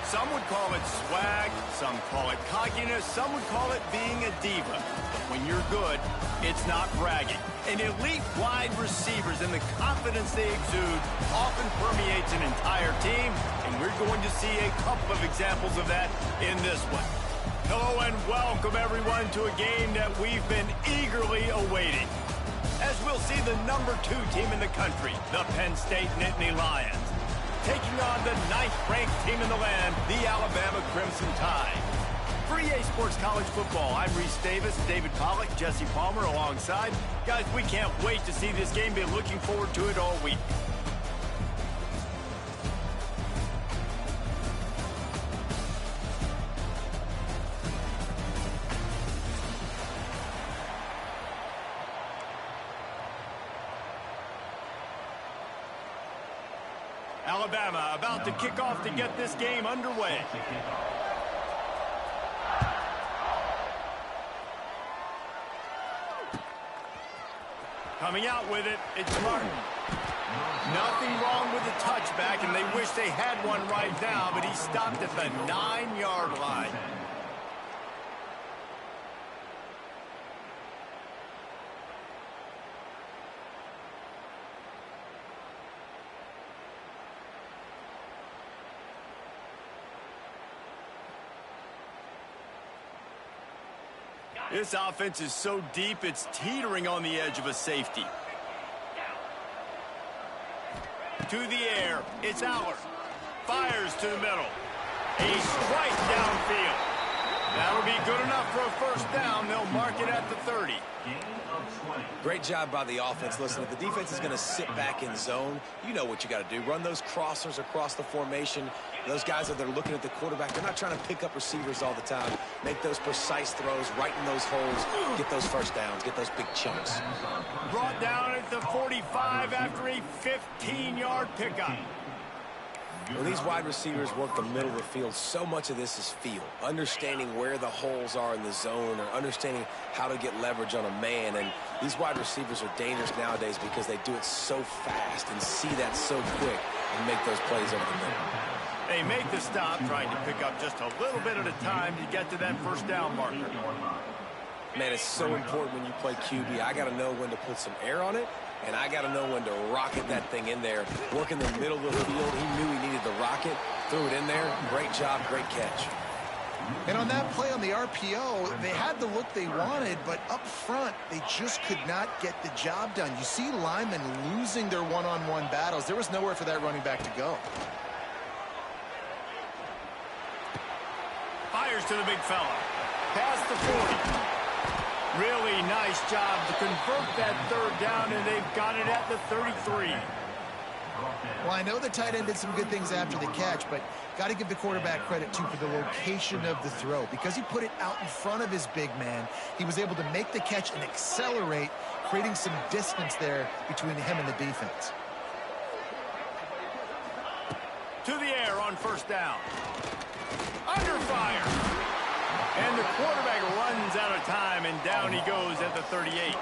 Some would call it swag, some call it cockiness, some would call it being a diva. But when you're good, it's not bragging. And elite wide receivers and the confidence they exude often permeates an entire team, and we're going to see a couple of examples of that in this one. Hello and welcome everyone to a game that we've been eagerly awaiting. As we'll see the number 2 team in the country, the Penn State Nittany Lions, taking on the 9th-ranked team in the land, the Alabama Crimson Tide. For EA Sports College Football, I'm Reese Davis, David Pollack, Jesse Palmer alongside. Guys, we can't wait to see this game. Been looking forward to it all week. Alabama about to kick off to get this game underway. Coming out with it, it's Martin. Nothing wrong with the touchback, and they wish they had one right now, but he stopped at the 9-yard line. This offense is so deep, it's teetering on the edge of a safety. To the air, it's Allard. Fires to the middle. A strike downfield. That'll be good enough for a first down. They'll mark it at the 30. Great job by the offense. Listen, if the defense is going to sit back in zone, you know what you got to do. Run those crossers across the formation. Those guys that are looking at the quarterback, they're not trying to pick up receivers all the time. Make those precise throws, right in those holes, get those first downs, get those big chunks. Brought down at the 45 after a 15-yard pickup. When these wide receivers work the middle of the field, so much of this is feel. Understanding where the holes are in the zone or understanding how to get leverage on a man. And these wide receivers are dangerous nowadays because they do it so fast and see that so quick and make those plays over the middle. They make the stop, trying to pick up just a little bit at a time to get to that first down marker. Man, it's so important when you play QB. I got to know when to put some air on it, and I got to know when to rocket that thing in there. Work in the middle of the field. He knew he needed the rocket, threw it in there. Great job, great catch. And on that play on the RPO, they had the look they wanted, but up front, they just could not get the job done. You see linemen losing their one-on-one battles. There was nowhere for that running back to go. Fires to the big fella. Past the 40. Really nice job to convert that third down, and they've got it at the 33. Well, I know the tight end did some good things after the catch, but got to give the quarterback credit, too, for the location of the throw. Because he put it out in front of his big man, he was able to make the catch and accelerate, creating some distance there between him and the defense. To the air on first down. Under fire. And the quarterback runs out of time, and down he goes at the 38.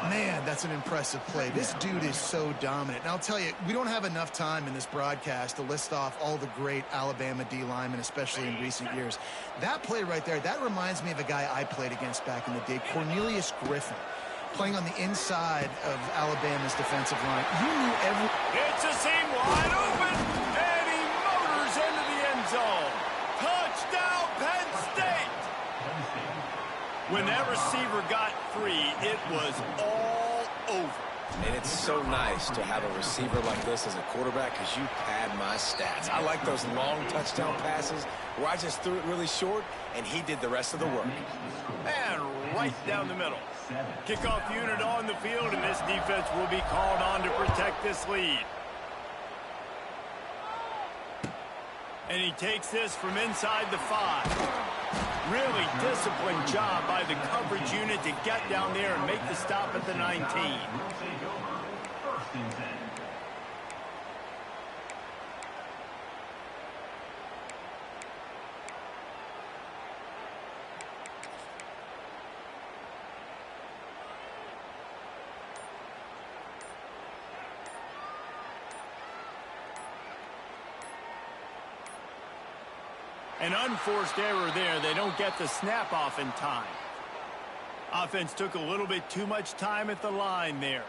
Man, that's an impressive play. This dude is so dominant. And I'll tell you, we don't have enough time in this broadcast to list off all the great Alabama D linemen, especially in recent years. That play right there, that reminds me of a guy I played against back in the day, Cornelius Griffin, playing on the inside of Alabama's defensive line. You knew every... It's a seam wide open, and he motors into the end zone. Touchdown, Penn State! When that receiver got free, it was all over. And it's so nice to have a receiver like this as a quarterback because you pad my stats. I like those long touchdown passes where I just threw it really short, and he did the rest of the work. And right down the middle. Kickoff unit on the field, and this defense will be called on to protect this lead. And he takes this from inside the 5. Really disciplined job by the coverage unit to get down there and make the stop at the 19. An unforced error there. They don't get the snap off in time. Offense took a little bit too much time at the line there.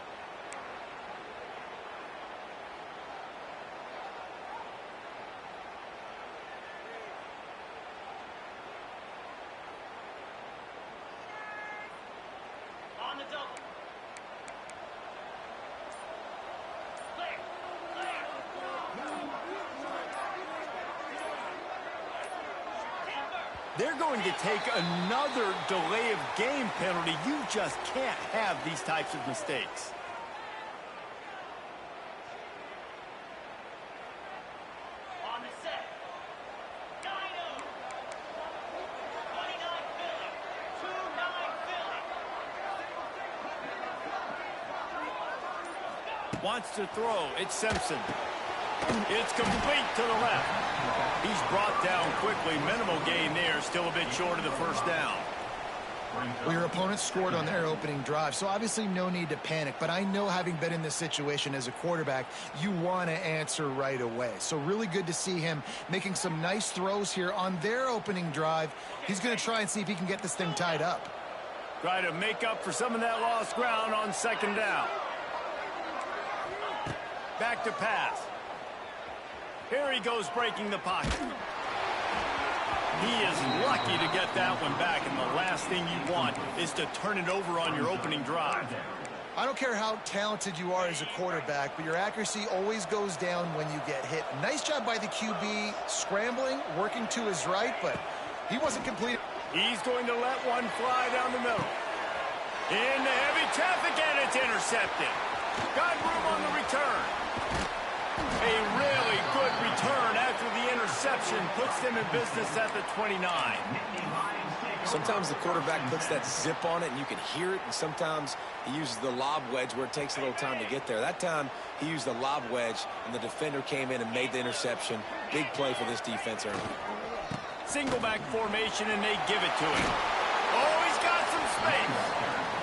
On the double. They're going to take another delay of game penalty. You just can't have these types of mistakes. On the set. 9-0. 29 Philly. 2-9 Philly. Wants to throw. It's Simpson. It's complete to the left. He's brought down quickly. Minimal gain there. Still a bit short of the first down. Well, your opponent scored on their opening drive, so obviously no need to panic. But I know, having been in this situation as a quarterback, you want to answer right away. So really good to see him making some nice throws here on their opening drive. He's going to try and see if he can get this thing tied up. Try to make up for some of that lost ground on second down. Back to pass. Here he goes, breaking the pocket. He is lucky to get that one back, and the last thing you want is to turn it over on your opening drive. I don't care how talented you are as a quarterback, but your accuracy always goes down when you get hit. Nice job by the QB scrambling, working to his right, but he wasn't complete. He's going to let one fly down the middle. Into heavy traffic, and it's intercepted. Got room on the return. A really good return after the interception puts them in business at the 29. Sometimes the quarterback puts that zip on it and you can hear it, and sometimes he uses the lob wedge where it takes a little time to get there. That time he used the lob wedge and the defender came in and made the interception. Big play for this defense early. Single back formation, and they give it to him. Oh, he's got some space.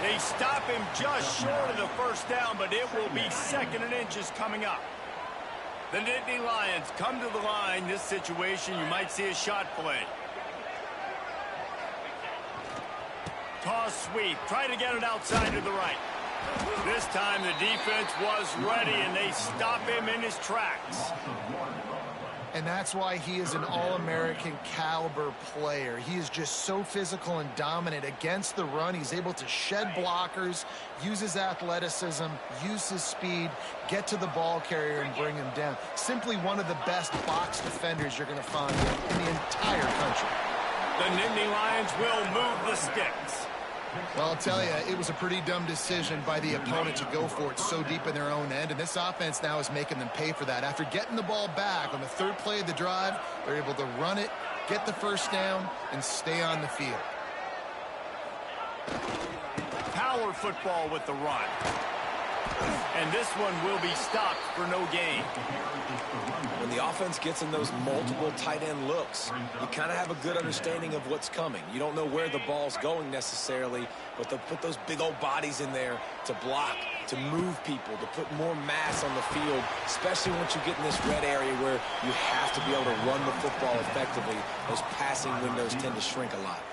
They stop him just short of the first down, but it will be 2nd and inches coming up. The Nittany Lions come to the line. This situation, you might see a shot play. Toss sweep. Try to get it outside to the right. This time the defense was ready, and they stop him in his tracks. And that's why he is an All-American caliber player. He is just so physical and dominant against the run. He's able to shed blockers, use his athleticism, use his speed, get to the ball carrier and bring him down. Simply one of the best box defenders you're going to find in the entire country. The Nittany Lions will move the sticks. Well, I'll tell you, it was a pretty dumb decision by the opponent to go for it so deep in their own end, and this offense now is making them pay for that. After getting the ball back on the 3rd play of the drive, they're able to run it, get the first down, and stay on the field. Power football with the run. And this one will be stopped for no gain. When the offense gets in those multiple tight end looks, you kind of have a good understanding of what's coming. You don't know where the ball's going necessarily, but they'll put those big old bodies in there to block, to move people, to put more mass on the field, especially once you get in this red area where you have to be able to run the football effectively. Those passing windows tend to shrink a lot.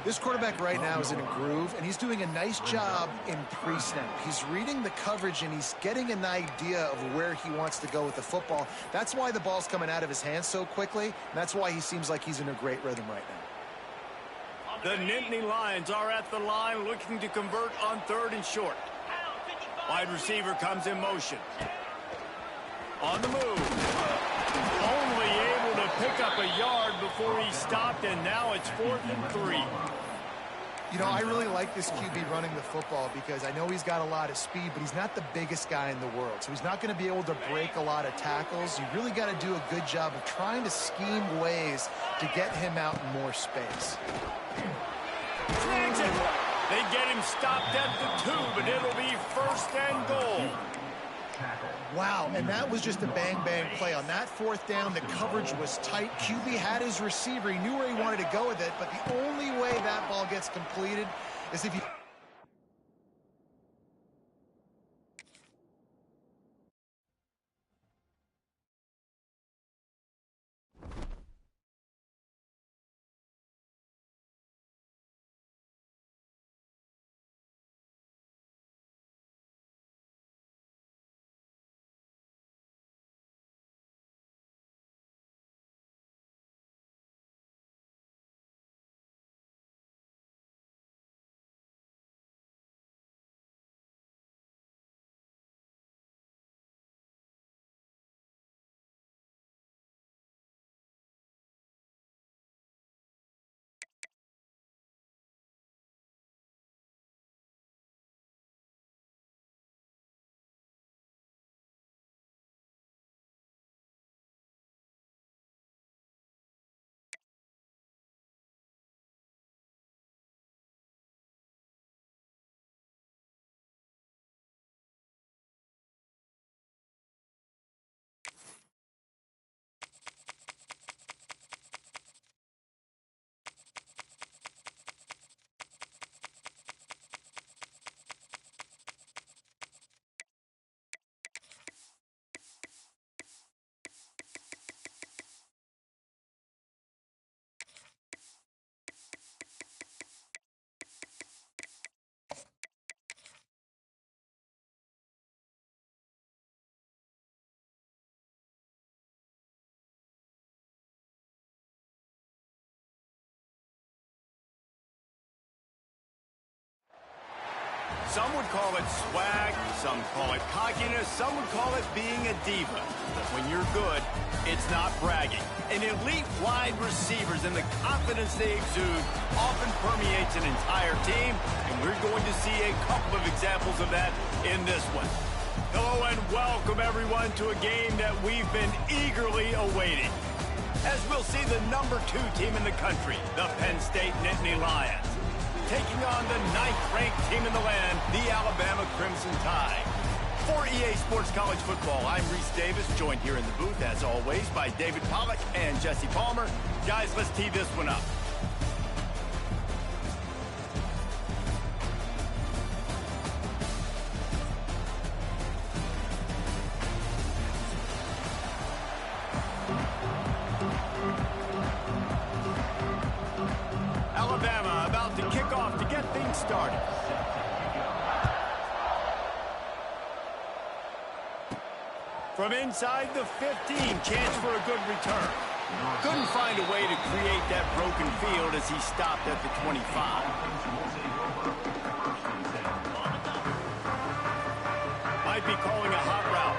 This quarterback right now is in a groove, and he's doing a nice job in pre-snap. He's reading the coverage, and he's getting an idea of where he wants to go with the football. That's why the ball's coming out of his hands so quickly, and that's why he seems like he's in a great rhythm right now. The Nittany Lions are at the line looking to convert on 3rd and short. Wide receiver comes in motion. On the move. Only able to pick up a yard before he stopped, and now it's 4th and 3. You know, I really like this QB running the football because I know he's got a lot of speed, but he's not the biggest guy in the world. So he's not going to be able to break a lot of tackles. You really got to do a good job of trying to scheme ways to get him out in more space. Snags it. They get him stopped at the 2, but it'll be 1st and goal. Wow, and that was just a bang-bang play. On that 4th down, the coverage was tight. QB had his receiver. He knew where he wanted to go with it, but the only way that ball gets completed is if you... Some would call it swag, some call it cockiness, some would call it being a diva. But when you're good, it's not bragging. And elite wide receivers and the confidence they exude often permeates an entire team, and we're going to see a couple of examples of that in this one. Hello and welcome everyone to a game that we've been eagerly awaiting. As we'll see the number 2 team in the country, the Penn State Nittany Lions, taking on the 9th-ranked team in the land, the Alabama Crimson Tide. For EA Sports College Football, I'm Reese Davis, joined here in the booth, as always, by David Pollack and Jesse Palmer. Guys, let's tee this one up. Alabama about to kick off to get things started. From inside the 15, chance for a good return. Couldn't find a way to create that broken field as he stopped at the 25. Might be calling a hot route.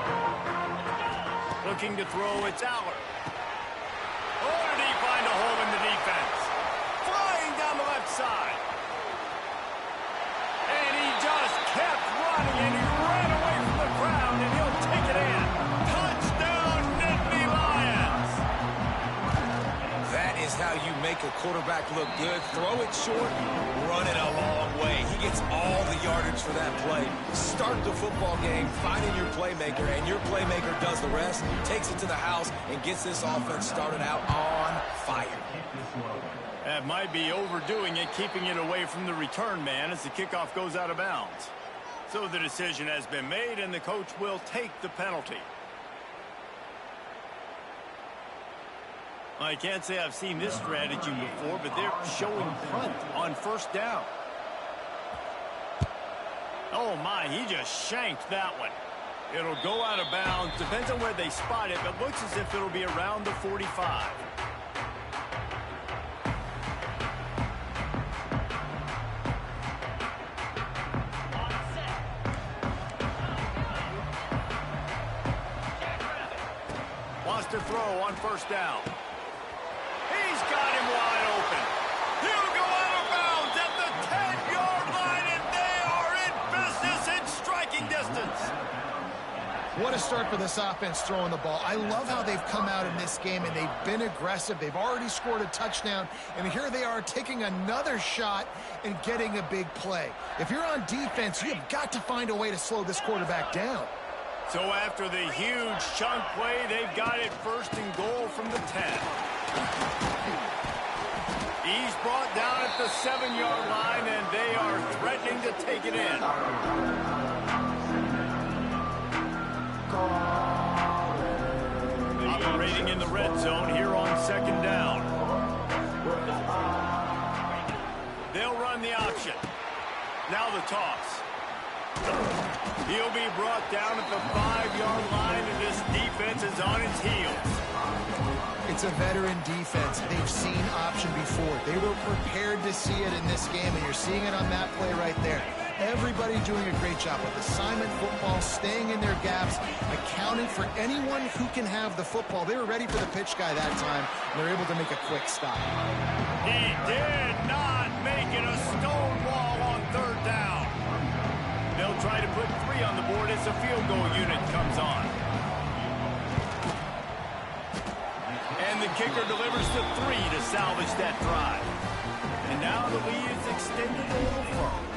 Looking to throw, it's Aller. Oh, did he find a hole in the defense? Flying down the left side. And he just kept running, and he ran away from the crowd, and he'll take it in. Touchdown, Nittany Lions. That is how you make a quarterback look good. Throw it short, run it a long way. He gets all the yardage for that play. Start the football game finding your playmaker, and your playmaker does the rest, takes it to the house, and gets this offense started out on fire. That might be overdoing it, keeping it away from the return man as the kickoff goes out of bounds. So the decision has been made, and the coach will take the penalty. I can't say I've seen this strategy before, but they're showing punt on first down. Oh, my, he just shanked that one. It'll go out of bounds. Depends on where they spot it, but looks as if it'll be around the 45. Wants to throw on first down. He's got him wide open. He'll go out of bounds at the 10-yard line, and they are in business in striking distance. What a start for this offense throwing the ball. I love how they've come out in this game, and they've been aggressive. They've already scored a touchdown, and here they are taking another shot and getting a big play. If you're on defense, you've got to find a way to slow this quarterback down. So after the huge chunk play, they've got it first and goal from the 10. He's brought down at the 7-yard line, and they are threatening to take it in. Operating in the red zone here on second down. They'll run the option. Now the toss. He'll be brought down at the 5-yard line, and this defense is on its heels. It's a veteran defense. They've seen option before. They were prepared to see it in this game, and you're seeing it on that play right there. Everybody doing a great job with assignment football, staying in their gaps, accounting for anyone who can have the football. They were ready for the pitch guy that time, and they're able to make a quick stop. He did not make it a stone wall on third down. They'll try to put 3 on the board as the field goal unit comes on. And the kicker delivers the 3 to salvage that drive. And now the lead is extended a little further.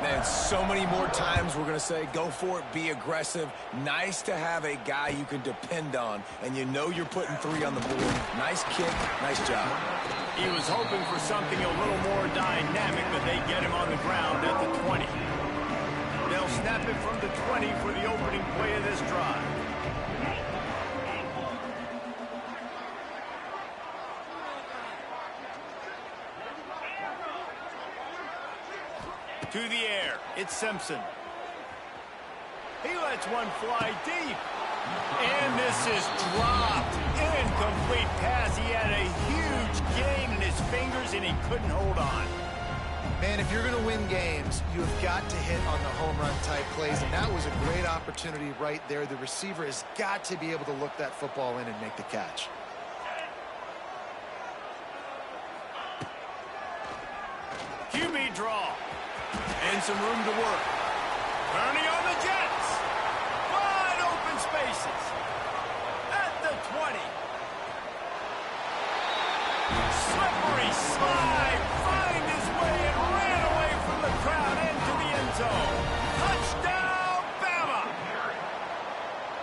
Man, so many more times we're going to say, go for it, be aggressive. Nice to have a guy you can depend on, and you know you're putting 3 on the board. Nice kick, nice job. He was hoping for something a little more dynamic, but they get him on the ground at the 20. They'll snap it from the 20 for the opening play of this drive. To the air, it's Simpson. He lets one fly deep. And this is dropped. Incomplete pass. He had a huge gain in his fingers, and he couldn't hold on. Man, if you're going to win games, you have got to hit on the home run type plays, and that was a great opportunity right there. The receiver has got to be able to look that football in and make the catch. QB draw. And some room to work. Turning on the Jets. Wide open spaces. At the 20. Slippery slide. Find his way and ran away from the crowd into the end zone. Touchdown, Bama.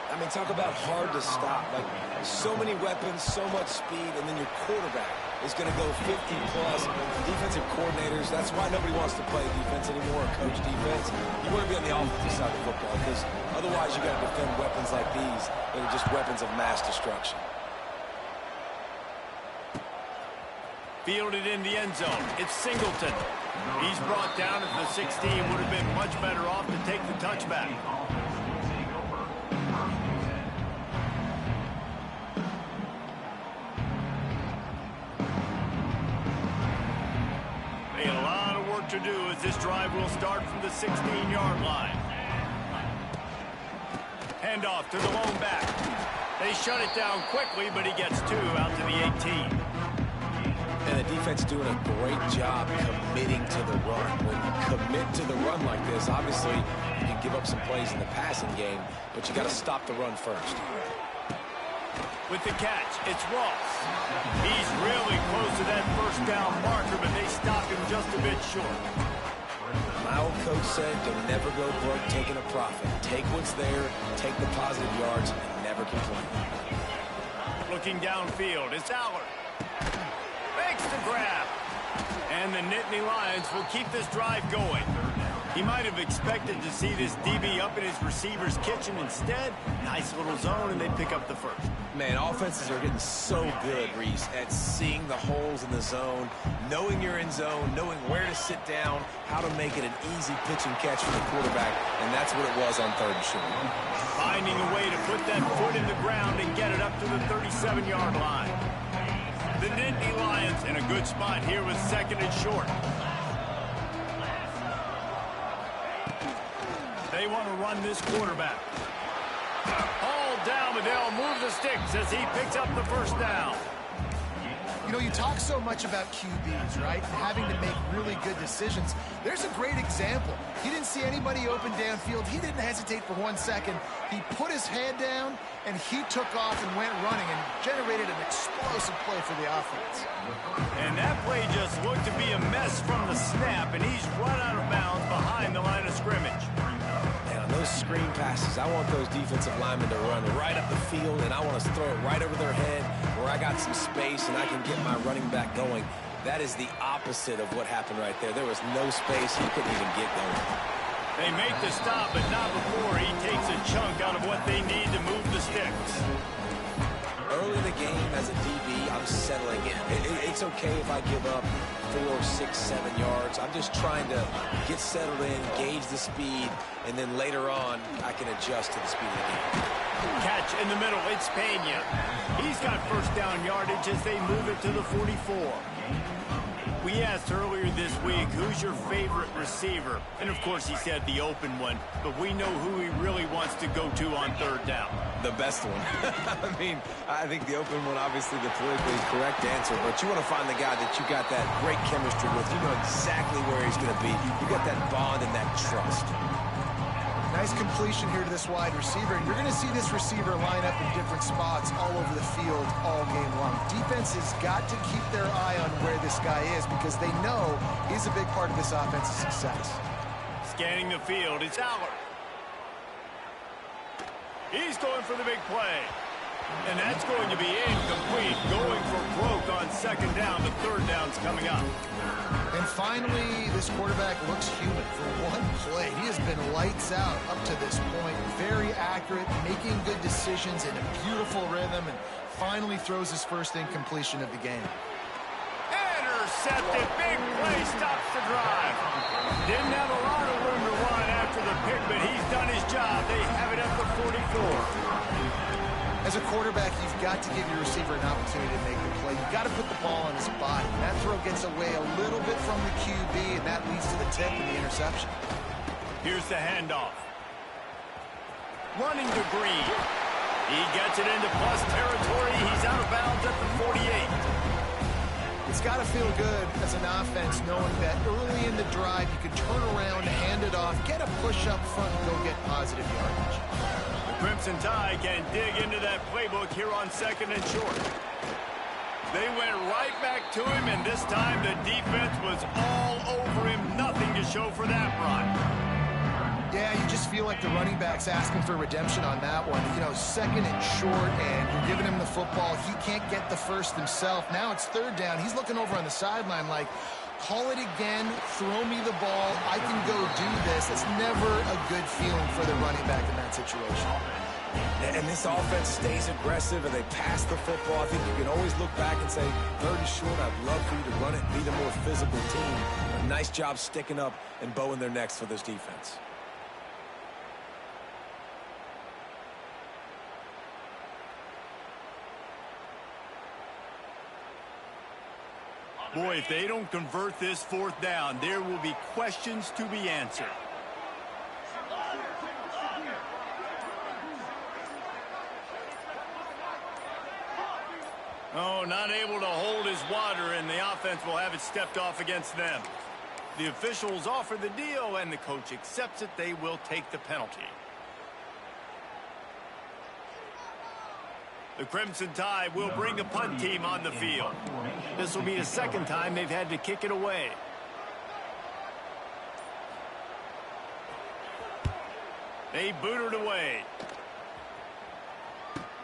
I mean, talk about hard to stop. Like, so many weapons, so much speed, and then your quarterback is going to go 50-plus. Defensive coordinators, that's why nobody wants to play defense anymore or coach defense. You want to be on the offensive side of the football because otherwise you got to defend weapons like these that are just weapons of mass destruction. Fielded in the end zone. It's Singleton. He's brought down at the 16. Would have been much better off to take the touchback. They had a lot of work to do as this drive will start from the 16-yard line. Handoff to the lone back. They shut it down quickly, but he gets 2 out to the 18. And the defense doing a great job committing to the run. When you commit to the run like this, obviously you can give up some plays in the passing game, but you got to stop the run first. With the catch, it's Ross. He's really close to that first down marker, but they stop him just a bit short. My old coach said, don't never go broke taking a profit. Take what's there, take the positive yards, and never complain. Looking downfield, it's Allard. Makes the grab. And the Nittany Lions will keep this drive going. He might have expected to see this DB up in his receiver's kitchen. Instead, nice little zone, and they pick up the first. Man, offenses are getting so good, Reese, at seeing the holes in the zone, knowing you're in zone, knowing where to sit down, how to make it an easy pitch and catch for the quarterback, and that's what it was on 3rd and short. Finding a way to put that foot in the ground and get it up to the 37-yard line. The Nittany Lions in a good spot here with 2nd and short. They want to run this quarterback. All down, but they'll move the sticks as he picks up the first down. You know, you talk so much about QBs, right? And having to make really good decisions. There's a great example. He didn't see anybody open downfield. He didn't hesitate for 1 second. He put his head down, and he took off and went running and generated an explosive play for the offense. And that play just looked to be a mess from the snap, and he's run out of bounds behind the line of scrimmage. And on those screen passes, I want those defensive linemen to run right up the field, and I want to throw it right over their head where I got some space and I can get my running back going. That is the opposite of what happened right there. There was no space. He couldn't even get going. They make the stop, but not before he takes a chunk out of what they need to move the sticks. Early in the game, as a DB, I'm settling in. It's okay if I give up 4, 6, 7 yards. I'm just trying to get settled in, gauge the speed, and then later on, I can adjust to the speed of the game. Catch in the middle, it's Pena. He's got first down yardage as they move it to the 44. We asked earlier this week, who's your favorite receiver? And of course he said the open one, but we know who he really wants to go to on 3rd down. The best one. I mean, I think the open one, obviously the politically correct answer, but you want to find the guy that you got that great chemistry with. You know exactly where he's going to be. You got that bond and that trust. Nice completion here to this wide receiver. You're going to see this receiver line up in different spots all over the field all game long. Defense has got to keep their eye on where this guy is because they know he's a big part of this offense's success. Scanning the field, it's Allard. He's going for the big play. And that's going to be incomplete. Going for broke on 2nd down. The 3rd down's coming up. And finally, this quarterback looks human for one play. He has been lights out up to this point. Very accurate, making good decisions in a beautiful rhythm, and finally throws his first incompletion of the game. Intercepted. Big play stops the drive. Didn't have a lot of room to run after the pick, but he's done his job. They have it at the 44. As a quarterback, you've got to give your receiver an opportunity to make the play. You've got to put the ball on his body. That throw gets away a little bit from the QB, and that leads to the tip and the interception. Here's the handoff. Running to Green. He gets it into plus territory. He's out of bounds at the 48. It's got to feel good as an offense knowing that early in the drive you can turn around, hand it off, get a push up front, and go get positive yardage. The Crimson Tide can dig into that playbook here on 2nd and short. They went right back to him, and this time the defense was all over him. Nothing to show for that run. Yeah, you just feel like the running back's asking for redemption on that one. You know, 2nd and short, and you're giving him the football. He can't get the first himself. Now it's 3rd down. He's looking over on the sideline like, call it again, throw me the ball, I can go do this. It's never a good feeling for the running back in that situation. And this offense stays aggressive, and they pass the football. I think you can always look back and say, 3rd is short, I'd love for you to run it and be the more physical team. But nice job sticking up and bowing their necks for this defense. Boy, if they don't convert this 4th down, there will be questions to be answered. Oh, not able to hold his water, and the offense will have it stepped off against them. The officials offer the deal, and the coach accepts it. They will take the penalty. The Crimson Tide will bring the punt team on the field. This will be the 2nd time they've had to kick it away. They boot it away.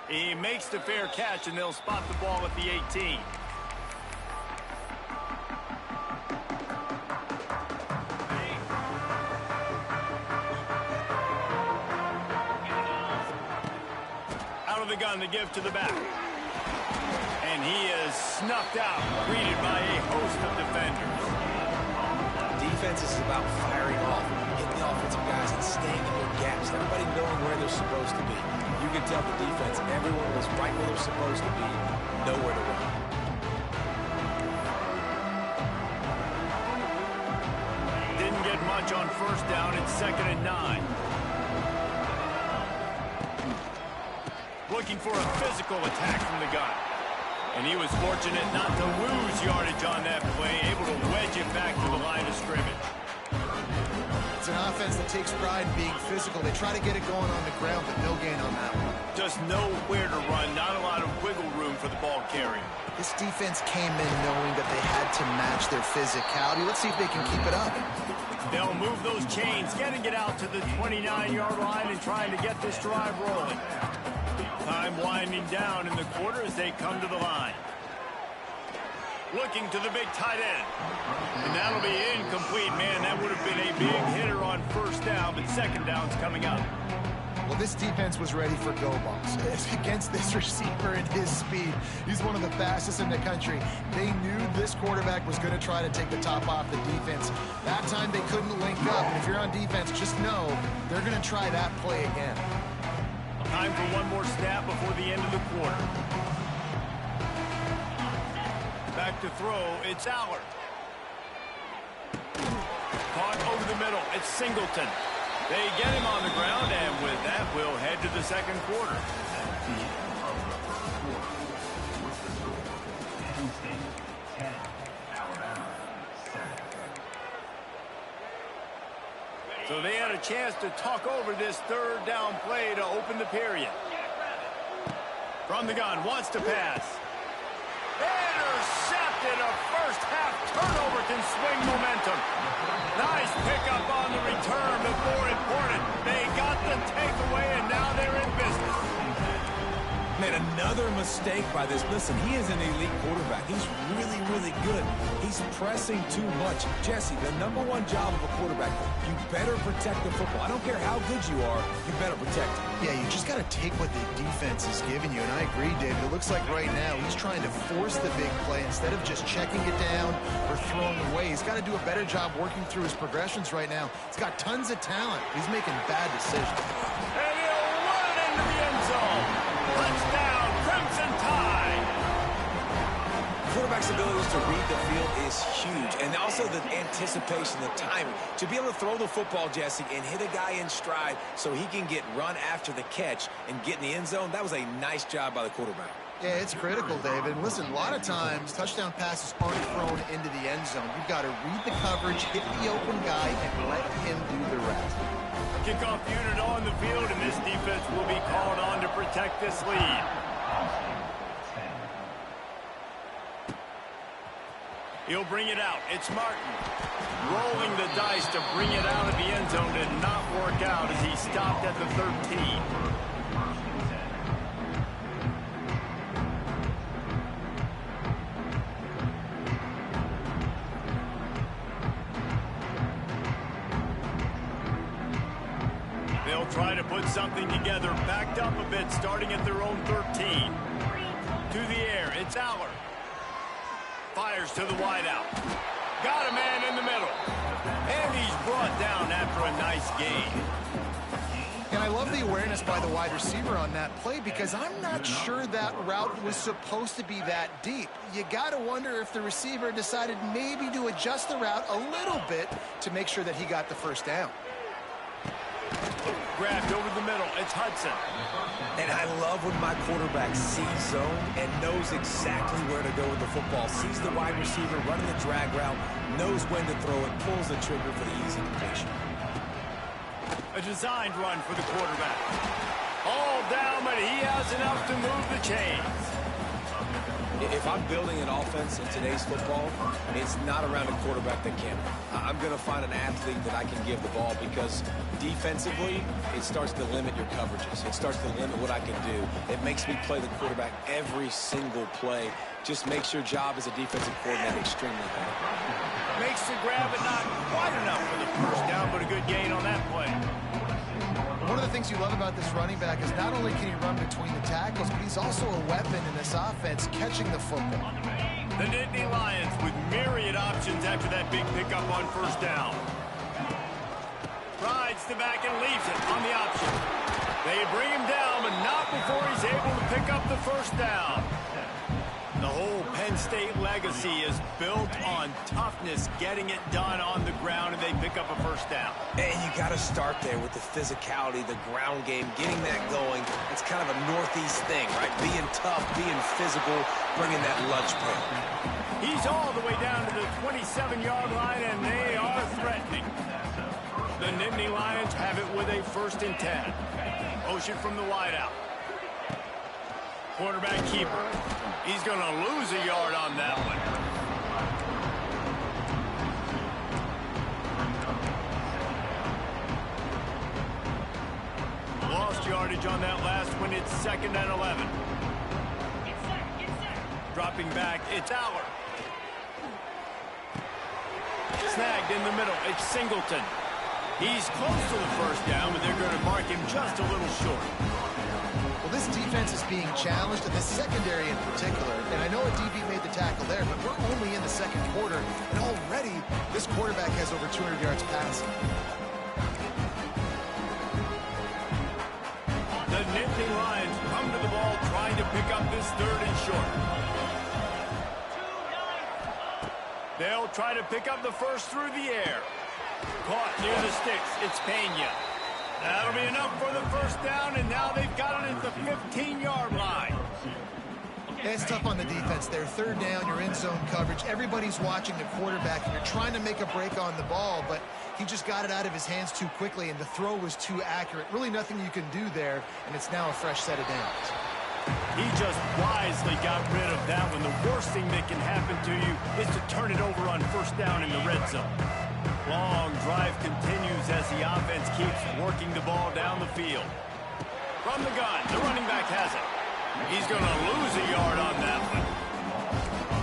He makes the fair catch, and they'll spot the ball at the 18. The gun to give to the back. And he is snuffed out, greeted by a host of defenders. Defense is about firing off, hitting the offensive guys and staying in their gaps, everybody knowing where they're supposed to be. You can tell the defense, everyone was right where they're supposed to be, nowhere to run. Didn't get much on 1st down. It's 2nd and 9. Looking for a physical attack from the gun. And he was fortunate not to lose yardage on that play, able to wedge it back to the line of scrimmage. It's an offense that takes pride in being physical. They try to get it going on the ground, but no gain on that one. Just nowhere to run, not a lot of wiggle room for the ball carrier. This defense came in knowing that they had to match their physicality. Let's see if they can keep it up. They'll move those chains, getting it out to the 29-yard line and trying to get this drive rolling. Time winding down in the quarter as they come to the line. Looking to the big tight end. And that'll be incomplete. Man, that would have been a big hitter on 1st down, but 2nd down's coming up. Well, this defense was ready for go balls. Against this receiver and his speed, he's one of the fastest in the country. They knew this quarterback was going to try to take the top off the defense. That time they couldn't link up. And if you're on defense, just know they're going to try that play again. Time for one more snap before the end of the quarter. Back to throw, it's Allard. Caught over the middle, it's Singleton. They get him on the ground, and with that, we'll head to the 2nd quarter. So they had a chance to talk over this 3rd down play to open the period. From the gun, wants to pass. Intercepted. A first-half turnover can swing momentum. Nice pickup on the return, but more important, they got the takeaway, and now they're in business. Made another mistake by this. Listen, he is an elite quarterback. He's really, really good. He's pressing too much. Jesse, the #1 job of a quarterback, you better protect the football. I don't care how good you are, you better protect it. Yeah, you just got to take what the defense is giving you, and I agree, David. It looks like right now he's trying to force the big play instead of just checking it down or throwing away. He's got to do a better job working through his progressions right now. He's got tons of talent. He's making bad decisions. And he'll run it into the end zone. Touchdown. quarterback's ability to read the field is huge, and also the anticipation, the timing. To be able to throw the football, Jesse, and hit a guy in stride so he can get run after the catch and get in the end zone, that was a nice job by the quarterback. Yeah, it's critical, David. Listen, a lot of times, touchdown passes aren't thrown into the end zone. You've got to read the coverage, hit the open guy, and let him do the rest. Kickoff unit on the field, and this defense will be called on to protect this lead. He'll bring it out. It's Martin. Rolling the dice to bring it out of the end zone did not work out as he stopped at the 13. They'll try to put something together, backed up a bit, starting at their own 13. To the air, it's Aller. Fires to the wideout. Got a man in the middle. And he's brought down after a nice gain. And I love the awareness by the wide receiver on that play because I'm not sure that route was supposed to be that deep. You got to wonder if the receiver decided maybe to adjust the route a little bit to make sure that he got the first down. Grabbed over the middle. It's Hudson. And I love when my quarterback sees zone and knows exactly where to go with the football. Sees the wide receiver running the drag route, knows when to throw it, pulls the trigger for the easy completion. A designed run for the quarterback. All down, but he has enough to move the chains. If I'm building an offense in today's football, it's not around a quarterback that can. I'm going to find an athlete that I can give the ball because defensively, it starts to limit your coverages. It starts to limit what I can do. It makes me play the quarterback every single play. Just makes your job as a defensive coordinator extremely hard. Makes the grab, but not quite enough for the first down, but a good gain on that play. One of the things you love about this running back is not only can he run between the tackles, but he's also a weapon in this offense, catching the football. The Nittany Lions with myriad options after that big pickup on first down. Rides the back and leaves it on the option. They bring him down, but not before he's able to pick up the first down. The whole Penn State legacy is built on toughness, getting it done on the ground, and they pick up a first down. And you got to start there with the physicality, the ground game, getting that going. It's kind of a Northeast thing, right? Being tough, being physical, bringing that lunch pail. He's all the way down to the 27-yard line, and they are threatening. The Nittany Lions have it with a 1st and 10. Motion from the wideout. Quarterback keeper. He's going to lose a yard on that one. Lost yardage on that last one. It's 2nd and 11. Dropping back, it's Aller. Snagged in the middle, it's Singleton. He's close to the first down, but they're going to mark him just a little short. Well, this defense is being challenged, and the secondary in particular. And I know a DB made the tackle there, but we're only in the 2nd quarter, and already this quarterback has over 200 yards passing. The Nittany Lions come to the ball trying to pick up this 3rd and short. They'll try to pick up the first through the air. Caught near the sticks. It's Pena. That'll be enough for the first down, and now they've got it at the 15-yard line. It's tough on the defense there. 3rd down, you're in zone coverage. Everybody's watching the quarterback, and you're trying to make a break on the ball, but he just got it out of his hands too quickly, and the throw was too accurate. Really nothing you can do there, and it's now a fresh set of downs. He just wisely got rid of that one. The worst thing that can happen to you is to turn it over on first down in the red zone. Long drive continues as the offense keeps working the ball down the field. From the gun, the running back has it. He's going to lose a yard on that one.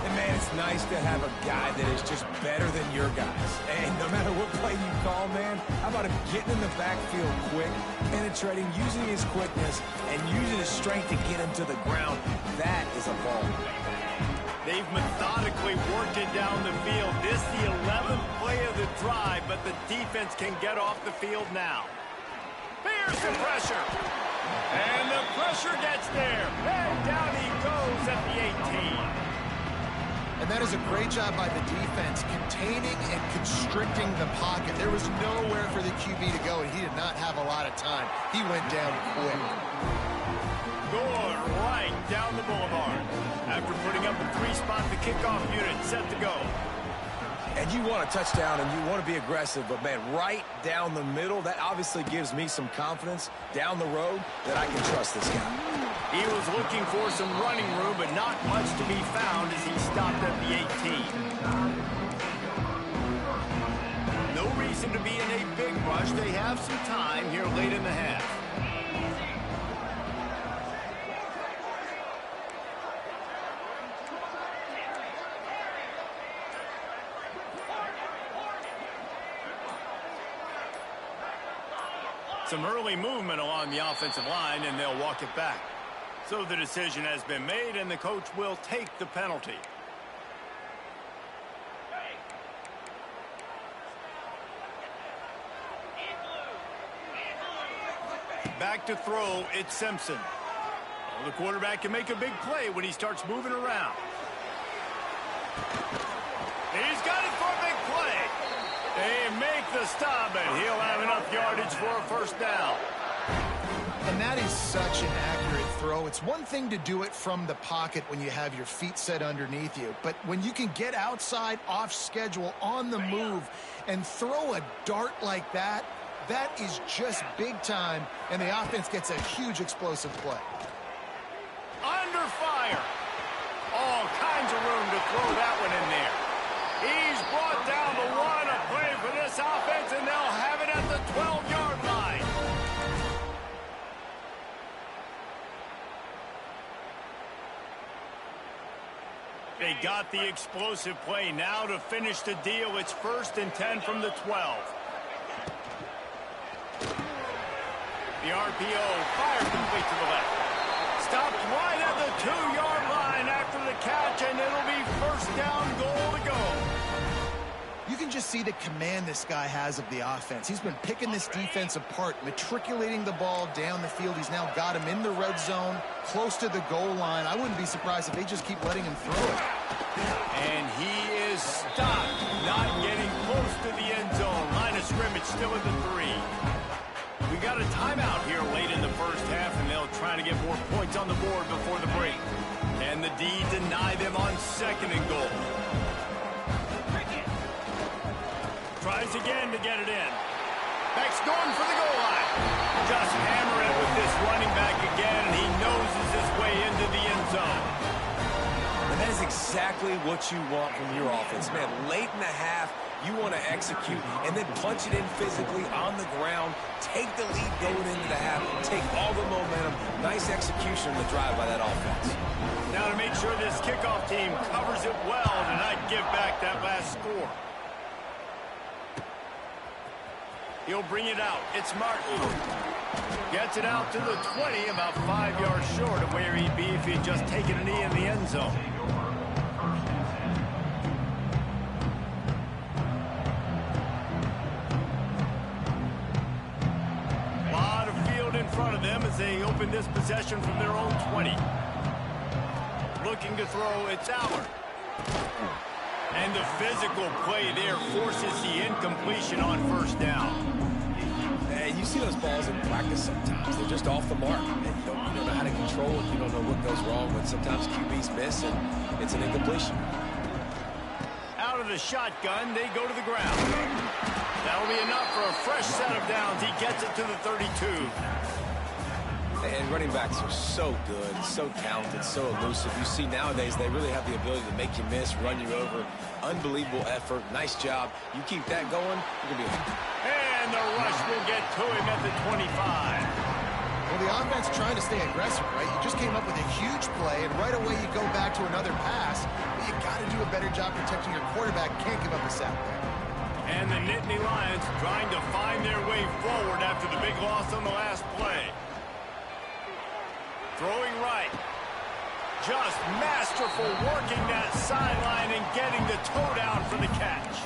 And man, it's nice to have a guy that is just better than your guys. And no matter what play you call, man, how about him getting in the backfield quick, penetrating, using his quickness, and using his strength to get him to the ground. That is a ball. They've methodically worked it down the field. This is the 11th play of the drive, but the defense can get off the field now. Here's the pressure. And the pressure gets there. And down he goes at the 18. And that is a great job by the defense, containing and constricting the pocket. There was nowhere for the QB to go, and he did not have a lot of time. He went down quick. Going right down the boulevard. After putting up a 3-spot, the kickoff unit set to go. And you want a touchdown and you want to be aggressive, but, man, right down the middle, that obviously gives me some confidence down the road that I can trust this guy. He was looking for some running room, but not much to be found as he stopped at the 18. No reason to be in a big rush. They have some time here late in the half. Some early movement along the offensive line, and they'll walk it back. So the decision has been made, and the coach will take the penalty. Back to throw, it's Simpson. Well, the quarterback can make a big play when he starts moving around. He's got it for a big play. They make the stop, and he'll have enough yardage for a first down. And that is such an accurate throw. It's one thing to do it from the pocket when you have your feet set underneath you, but when you can get outside, off schedule, on the move, and throw a dart like that, that is just big time, and the offense gets a huge explosive play. Under fire. All kinds of room to throw that one in there. He's brought down the one, a play for this offense, and they'll have it at the 12-yard line. They got the explosive play now to finish the deal. It's 1st and 10 from the 12. The RPO fire complete to the left. Stopped right at the 2-yard line after the catch, and it'll be first down, goal to go. You can just see the command this guy has of the offense. He's been picking this defense apart, matriculating the ball down the field. He's now got him in the red zone, close to the goal line. I wouldn't be surprised if they just keep letting him throw it. And he is stopped, not getting close to the end zone. Line of scrimmage still at the 3. We got a timeout here late in the first half, and they'll try to get more points on the board before the break. And the D deny them on 2nd and goal. Tries again to get it in. Beck's going for the goal line. Just hammer it with this running back again, and he noses his way into the end zone. And that is exactly what you want from your offense. Man, late in the half, you want to execute and then punch it in physically on the ground, take the lead going into the half, take all the momentum. Nice execution on the drive by that offense. Now to make sure this kickoff team covers it well to not give back that last score. He'll bring it out. It's Martin. Gets it out to the 20, about 5 yards short of where he'd be if he'd just taken a knee in the end zone. Lot of field in front of them as they open this possession from their own 20. Looking to throw, it's Allard. And the physical play there forces the incompletion on first down. And you see those balls in practice sometimes. They're just off the mark. And you don't know how to control it. You don't know what goes wrong. But sometimes QBs miss, and it's an incompletion. Out of the shotgun, they go to the ground. That'll be enough for a fresh set of downs. He gets it to the 32. And running backs are so good, so talented, so elusive. You see nowadays they really have the ability to make you miss, run you over. Unbelievable effort. Nice job. You keep that going, you're going to be And the rush will get to him at the 25. Well, the offense trying to stay aggressive, right? You just came up with a huge play, and right away you go back to another pass. But you got to do a better job protecting your quarterback. Can't give up a sack there. And the Nittany Lions trying to find their way forward after the big loss on the last play. Throwing right. Just masterful working that sideline and getting the toe down for the catch.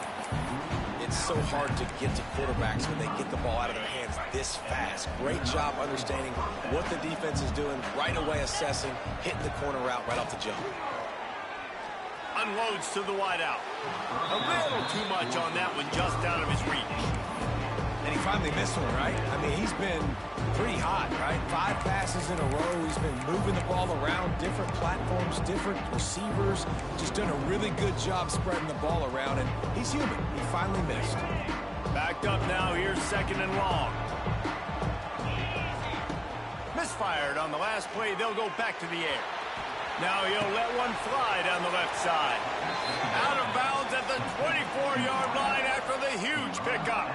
It's so hard to get to quarterbacks when they get the ball out of their hands this fast. Great job understanding what the defense is doing, right away assessing, hitting the corner route right off the jump. Unloads to the wideout. A little too much on that one, just out of his reach. And he finally missed one, right? I mean, he's been pretty hot, right? 5 passes in a row. He's been moving the ball around, different platforms, different receivers. Just done a really good job spreading the ball around, and he's human. He finally missed. Backed up now. Here's 2nd and long. Misfired on the last play. They'll go back to the air. Now he'll let one fly down the left side. Out of bounds at the 24-yard line after the huge pickup.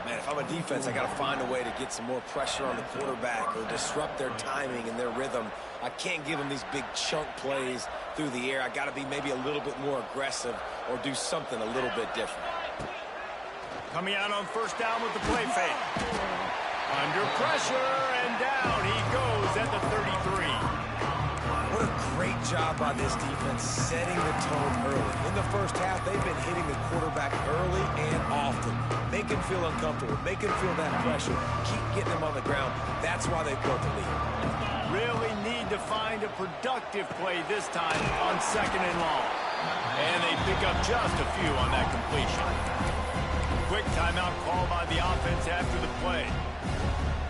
Man, if I'm a defense, I got to find a way to get some more pressure on the quarterback or disrupt their timing and their rhythm. I can't give them these big chunk plays through the air. I got to be maybe a little bit more aggressive or do something a little bit different. Coming out on 1st down with the play fake. Under pressure, and down he goes at the 33. What a great job by this defense setting the tone early. In the first half, they've been hitting the quarterback early and often. Make him feel uncomfortable. Make him feel that pressure. Keep getting him on the ground. That's why they built the lead. Really need to find a productive play this time on 2nd and long. And they pick up just a few on that completion. Quick timeout call by the offense after the play.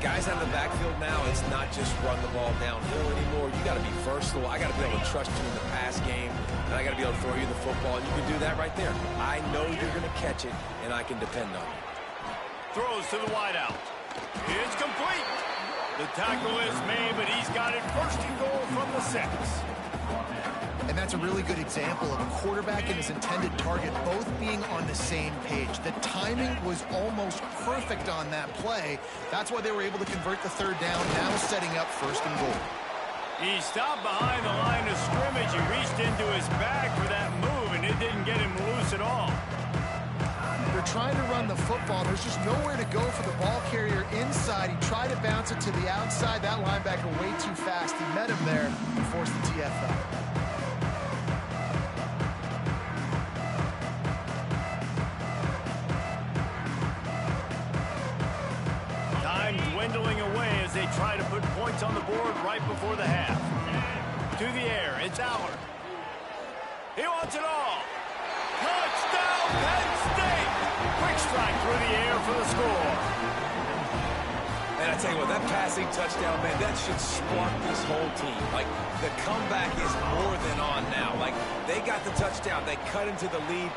Guys out of the backfield now, it's not just run the ball downhill anymore. You got to be versatile. I got to be able to trust you in the pass game, and I got to be able to throw you the football, and you can do that right there. I know you're going to catch it, and I can depend on you. Throws to the wideout. It's complete. The tackle is made, but he's got it 1st and goal from the 6. And that's a really good example of a quarterback and his intended target both being on the same page. The timing was almost perfect on that play. That's why they were able to convert the 3rd down, now setting up 1st and goal. He stopped behind the line of scrimmage. He reached into his bag for that move, and it didn't get him loose at all. They're trying to run the football. There's just nowhere to go for the ball carrier inside. He tried to bounce it to the outside. That linebacker way too fast. He met him there and forced the TFL. Dwindling away as they try to put points on the board right before the half. To the air, it's Allard. He wants it all. Touchdown, Penn State! Quick strike through the air for the score. And I tell you what, that passing touchdown, man, that should spark this whole team. Like, the comeback is more than on now. Like, they got the touchdown. They cut into the lead.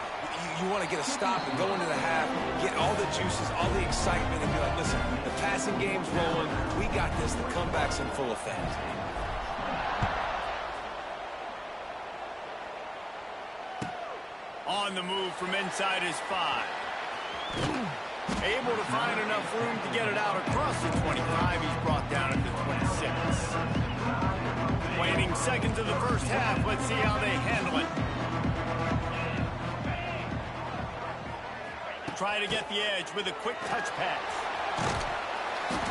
You want to get a stop and go into the half, get all the juices, all the excitement, and be like, listen, the passing game's rolling. We got this. The comeback's in full effect. On the move from inside his 5. Able to find enough room to get it out across the 25. He's brought down at the 26. Waning seconds of the 1st half. Let's see how they handle it. Try to get the edge with a quick touch pass.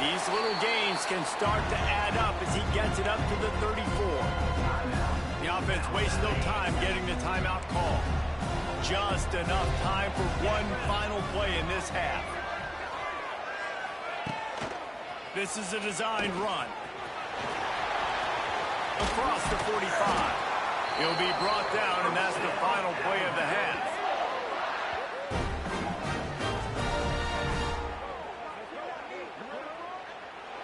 These little gains can start to add up as he gets it up to the 34. The offense wastes no time getting the timeout call. Just enough time for one final play in this half. This is a designed run. Across the 45. He'll be brought down, and that's the final play of the half.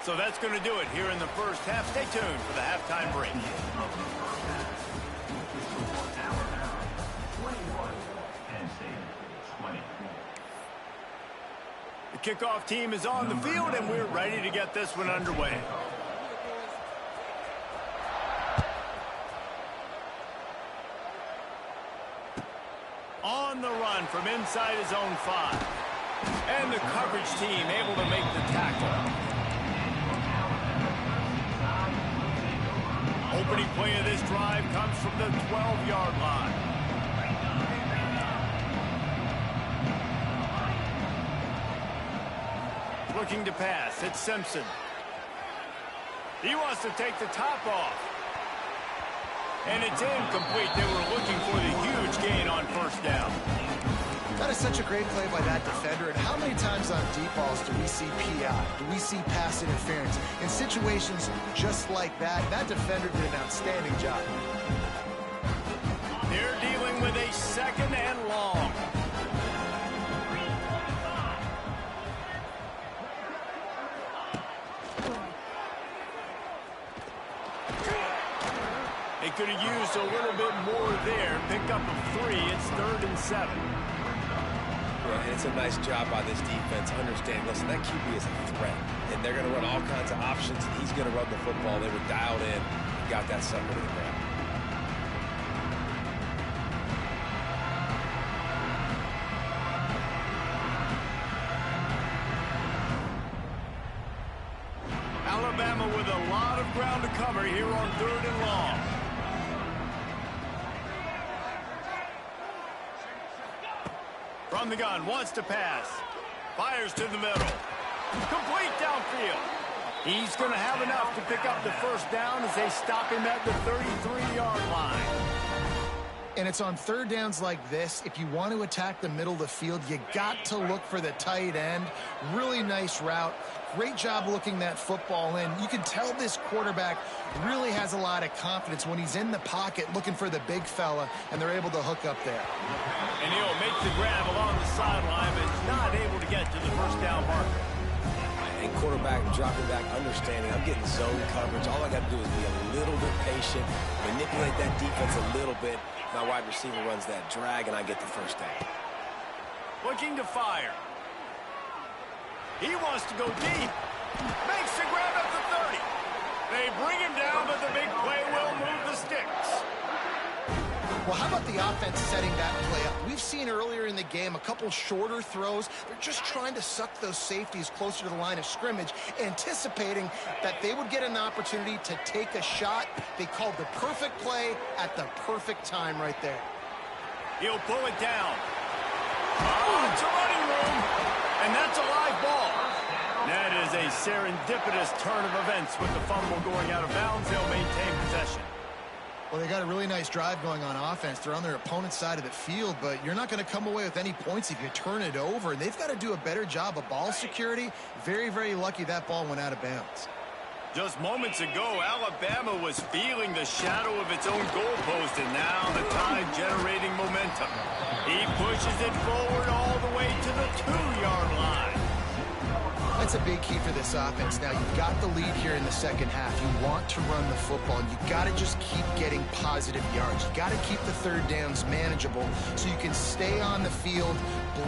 So that's going to do it here in the 1st half. Stay tuned for the halftime break. The kickoff team is on the field, and we're ready to get this one underway. On the run from inside his own 5. And the coverage team able to make the tackle. Opening play of this drive comes from the 12-yard line. Looking to pass, it's Simpson. He wants to take the top off. And it's incomplete. They were looking for the huge gain on 1st down. That is such a great play by that defender. And how many times on deep balls do we see PI? Do we see pass interference? In situations just like that, that defender did an outstanding job. second and long. They could have used a little bit more there. Pick up a 3. It's 3rd and 7. Yeah, and it's a nice job by this defense understanding, listen, that QB is a threat, and they're going to run all kinds of options, and he's going to run the football. They were dialed in and got that sucker to the ground. Alabama with a lot of ground to cover here on 3rd and long. From the gun, wants to pass. Fires to the middle. Complete downfield. He's going to have enough to pick up the first down as they stop him at the 33-yard line. And it's on 3rd downs like this. If you want to attack the middle of the field, you got to look for the tight end. Really nice route. Great job looking that football in. You can tell this quarterback really has a lot of confidence when he's in the pocket looking for the big fella, and they're able to hook up there. And he'll make the grab along the sideline, but is not able to get to the first down marker. And quarterback dropping back, understanding I'm getting zone coverage. All I got to do is be a little bit patient, manipulate that defense a little bit. My wide receiver runs that drag, and I get the first down. Looking to fire. He wants to go deep. Makes the grab at the 30. They bring him down, but the big play will move the sticks. Well, how about the offense setting that play up? We've seen earlier in the game a couple shorter throws. They're just trying to suck those safeties closer to the line of scrimmage, anticipating that they would get an opportunity to take a shot. They called the perfect play at the perfect time right there. He'll pull it down. Oh, it's a running room, and that's a live ball. That is a serendipitous turn of events with the fumble going out of bounds. They'll maintain possession. Well, they got a really nice drive going on offense. They're on their opponent's side of the field, but you're not going to come away with any points if you turn it over. And they've got to do a better job of ball security. Very, very lucky that ball went out of bounds. Just moments ago, Alabama was feeling the shadow of its own goalpost, and now the Tide generating momentum. He pushes it forward all the way to the 2-yard line. That's a big key for this offense. Now, you've got the lead here in the second half. You want to run the football. You got to just keep getting positive yards. You got to keep the 3rd downs manageable so you can stay on the field,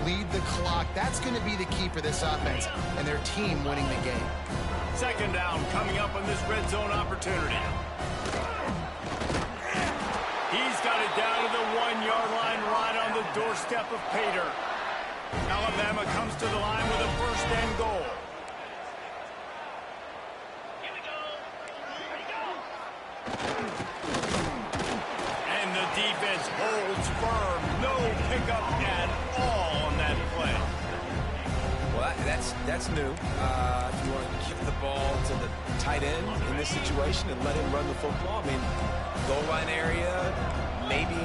bleed the clock. That's going to be the key for this offense and their team winning the game. Second down coming up on this red zone opportunity. He's got it down to the 1-yard line right on the doorstep of Pater. Alabama comes to the line with a 1st and goal. And the defense holds firm. No pickup at all on that play. Well, that's new. If you want to kick the ball to the tight end in this situation and let him run the football, I mean, goal line area, maybe.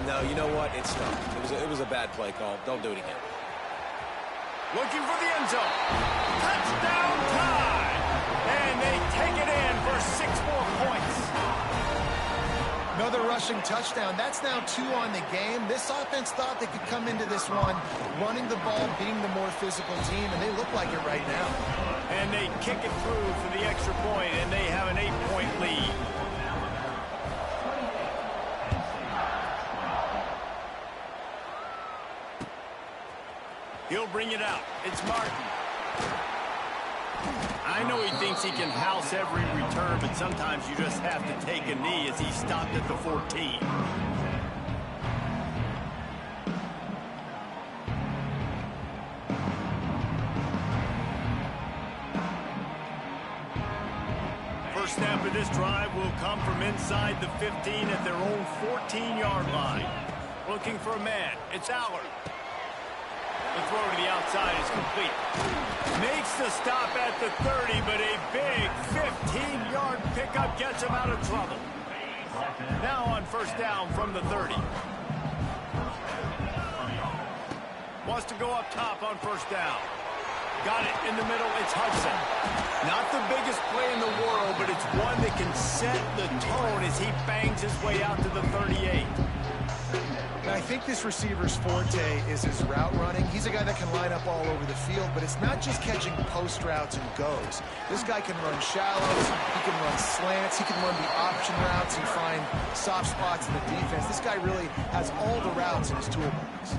No, you know what? It's not. It was a bad play call. Don't do it again. Looking for the end zone. Touchdown Tide! And they take it in for 6 more points. Another rushing touchdown. That's now 2 on the game. This offense thought they could come into this one running the ball, being the more physical team, and they look like it right now. And they kick it through for the extra point, and they have an 8-point lead. He'll bring it out. It's Martin. I know he thinks he can house every return, but sometimes you just have to take a knee as he stopped at the 14. First snap of this drive will come from inside the 15 at their own 14-yard line. Looking for a man. It's Allard. The throw to the outside is complete. Makes the stop at the 30, but a big 15-yard pickup gets him out of trouble. Now on 1st down from the 30. Wants to go up top on 1st down. Got it in the middle. It's Hudson. Not the biggest play in the world, but it's one that can set the tone as he bangs his way out to the 38. I think this receiver's forte is his route running. He's a guy that can line up all over the field, but it's not just catching post routes and goes. This guy can run shallows, he can run slants, he can run the option routes and find soft spots in the defense. This guy really has all the routes in his toolbox.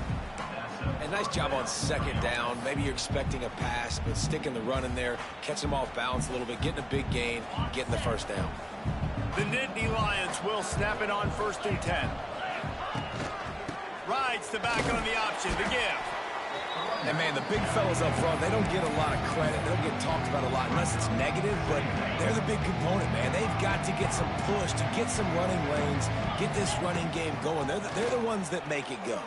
And nice job on second down. Maybe you're expecting a pass, but sticking the run in there, catching them off balance a little bit, getting a big gain, getting the first down. The Nittany Lions will snap it on 1st and 10. Rides the back on the option, the give. And, man, the big fellas up front, they don't get a lot of credit. They don't get talked about a lot unless it's negative, but they're the big component, man. They've got to get some push, to get some running lanes, get this running game going. They're the ones that make it go.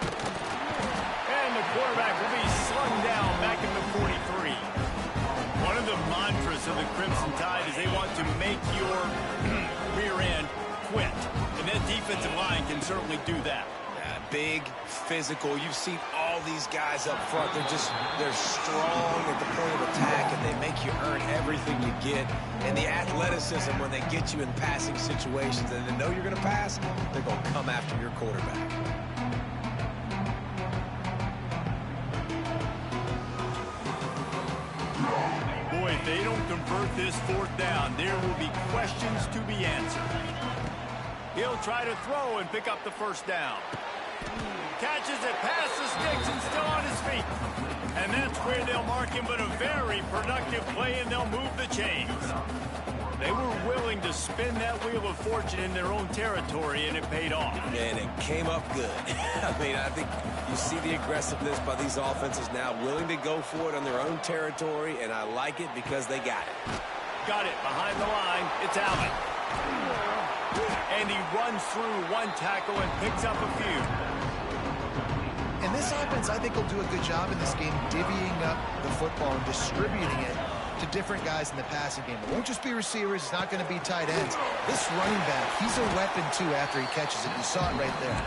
And the quarterback will be slung down back in the 43. One of the mantras of the Crimson Tide is they want to make your rear end quit. And that defensive line can certainly do that. Big, physical. You've seen all these guys up front. They're strong at the point of attack, and they make you earn everything you get. And the athleticism, when they get you in passing situations and they know you're going to pass, they're going to come after your quarterback. Boy, if they don't convert this 4th down, there will be questions to be answered. He'll try to throw and pick up the 1st down. Catches it past the sticks and still on his feet. And that's where they'll mark him, but a very productive play, and they'll move the chains. They were willing to spin that wheel of fortune in their own territory, and it paid off. And it came up good. I mean, I think you see the aggressiveness by these offenses now, willing to go for it on their own territory, and I like it because they got it. Got it behind the line. It's Allen. And he runs through one tackle and picks up a few. And this offense, I think, will do a good job in this game divvying up the football and distributing it to different guys in the passing game. It won't just be receivers. It's not going to be tight ends. This running back, he's a weapon, too, after he catches it. You saw it right there.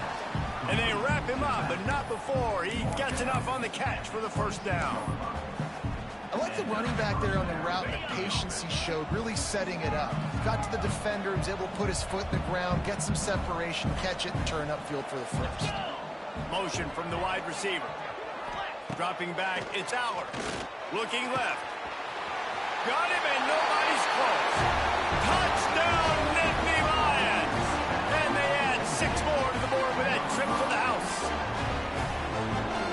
And they wrap him up, but not before he gets enough on the catch for the 1st down. I like the running back there on the route, the patience he showed, really setting it up. Got to the defender, was able to put his foot in the ground, get some separation, catch it, and turn upfield for the 1st. Motion from the wide receiver. Dropping back, it's Aller. Looking left. Got him, and nobody's close. Touchdown, Nittany Lions! And they add 6 more to the board with that trip to the house.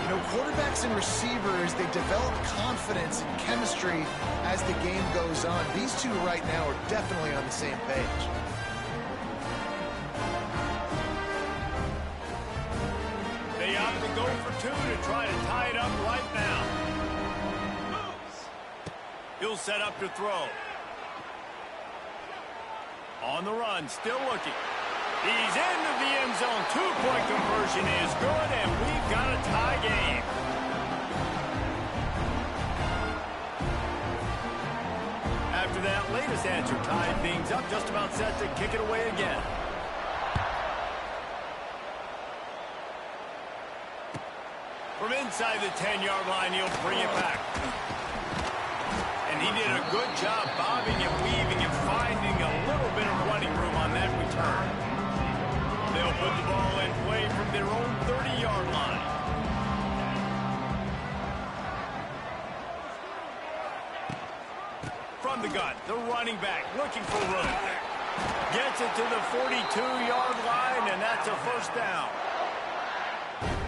You know, quarterbacks and receivers, they develop confidence and chemistry as the game goes on. These two right now are definitely on the same page. They opt to go for 2 to try to tie it up right now. He'll set up to throw. On the run, still looking. He's into the end zone. 2-point conversion is good, and we've got a tie game. After that latest answer tied things up, just about set to kick it away again. From inside the 10-yard line, he'll bring it back. And he did a good job bobbing and weaving and finding a little bit of running room on that return. They'll put the ball in play from their own 30-yard line. From the gun, the running back looking for room. Gets it to the 42-yard line, and that's a 1st down.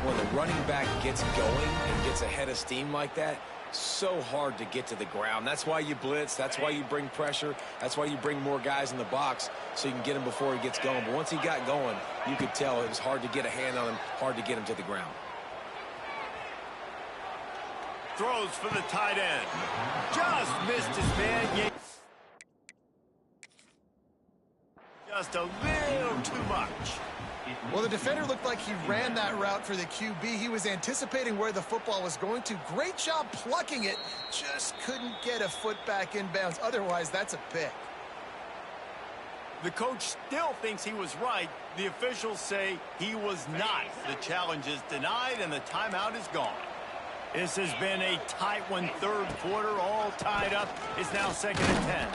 When the running back gets going and gets ahead of steam like that, so hard to get to the ground. That's why you blitz. That's why you bring pressure. That's why you bring more guys in the box so you can get him before he gets going. But once he got going, you could tell it was hard to get a hand on him, hard to get him to the ground. Throws for the tight end. Just missed his man. Just a little too much. Well, the defender looked like he ran that route for the QB. He was anticipating where the football was going to. Great job plucking it. Just couldn't get a foot back in bounds. Otherwise, that's a pick. The coach still thinks he was right. The officials say he was not. The challenge is denied, and the timeout is gone. This has been a tight one, 3rd quarter, all tied up. It's now 2nd and 10.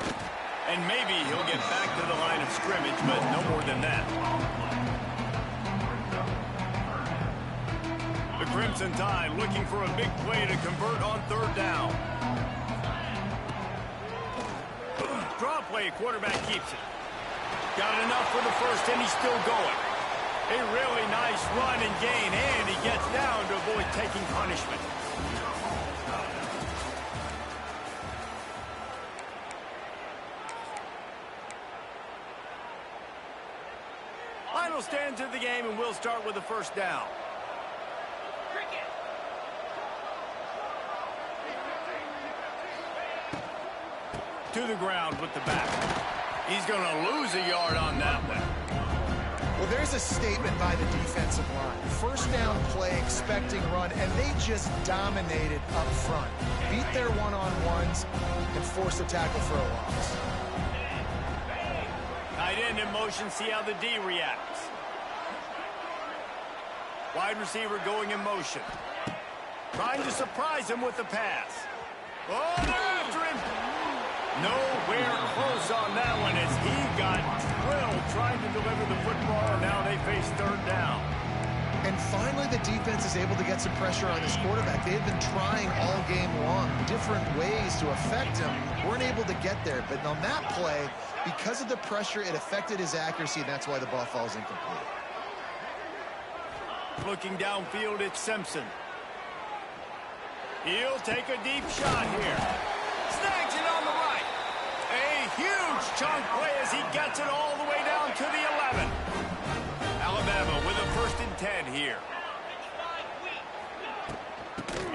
And maybe he'll get back to the line of scrimmage, but no more than that. The Crimson Tide looking for a big play to convert on third down. Draw play, quarterback keeps it. Got enough for the first, and he's still going. A really nice run and gain, and he gets down to avoid taking punishment. Final stands of the game, and we'll start with the first down. Cricket. To the ground with the back. He's going to lose a yard on that one. Well, there's a statement by the defensive line. First down play, expecting run, and they just dominated up front. Beat their one-on-ones and forced a tackle for a loss. Tight end in motion, see how the D reacts. Wide receiver going in motion. Trying to surprise him with the pass. Oh, they're after him. Nowhere close on that one as he got drilled trying to deliver the football. Now they face third down. And finally, the defense is able to get some pressure on this quarterback. They had been trying all game long, different ways to affect him. Weren't able to get there. But on that play, because of the pressure, it affected his accuracy, and that's why the ball falls incomplete. Looking downfield, it's Simpson. He'll take a deep shot here. Snags it on the right. A huge chunk play as he gets it all the way down to the 11. Alabama with a 1st and 10 here.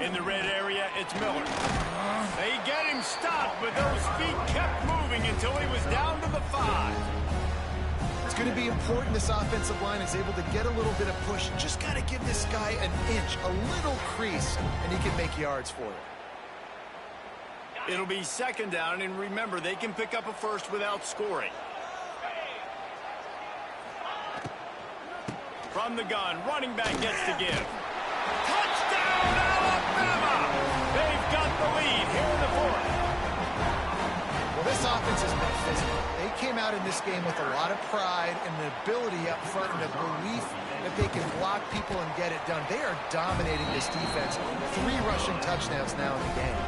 In the red area, it's Miller. They get him stopped, but those feet kept moving until he was down to the 5. It's going to be important this offensive line is able to get a little bit of push. Just got to give this guy an inch, a little crease, and he can make yards for it. It'll be 2nd down, and remember, they can pick up a first without scoring. From the gun, running back gets to give. Touchdown, Alabama! They've got the lead here in the 4th. Well, this offense has been physical. They came out in this game with a lot of pride and the ability up front and the belief that they can block people and get it done. They are dominating this defense. 3 rushing touchdowns now in the game.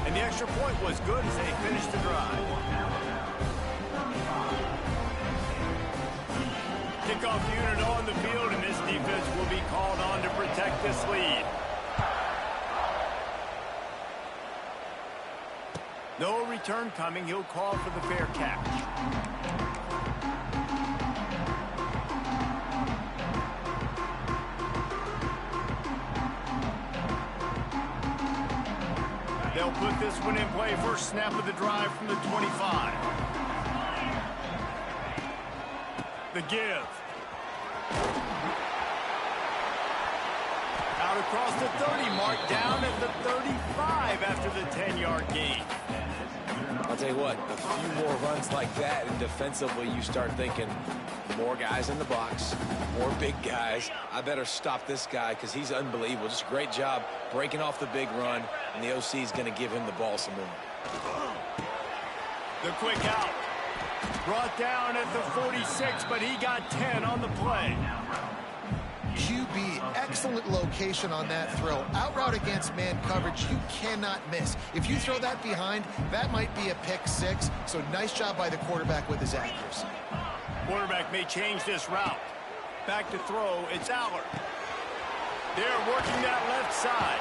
And the extra point was good as they finished the drive. Kickoff unit on the field, and this defense will be called on to protect this lead. No return coming. He'll call for the fair catch. They'll put this one in play. First snap of the drive from the 25. The give. Out across the 30 mark, down at the 35 after the 10-yard gain. I'll tell you what, a few more runs like that, and defensively you start thinking, more guys in the box, more big guys. I better stop this guy because he's unbelievable. Just a great job breaking off the big run, and the OC is going to give him the ball some more. The quick out. Brought down at the 46, but he got 10 on the play. QB, excellent location on that throw. Out route against man coverage, you cannot miss. If you throw that behind, that might be a pick 6. So nice job by the quarterback with his accuracy. Quarterback may change this route. Back to throw, it's Aller. They're working that left side.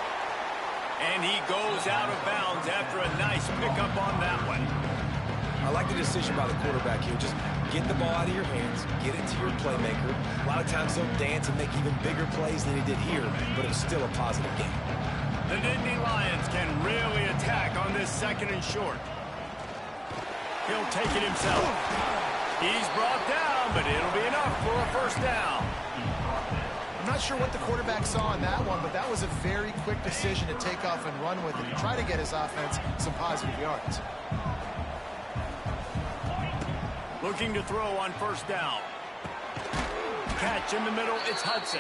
And he goes out of bounds after a nice pickup on that one. I like the decision by the quarterback here. Just get the ball out of your hands, get it to your playmaker. A lot of times he'll dance and make even bigger plays than he did here, but it was still a positive game. The Nittany Lions can really attack on this 2nd and short. He'll take it himself. He's brought down, but it'll be enough for a 1st down. I'm not sure what the quarterback saw on that one, but that was a very quick decision to take off and run with it and try to get his offense some positive yards. Looking to throw on 1st down. Catch in the middle, it's Hudson.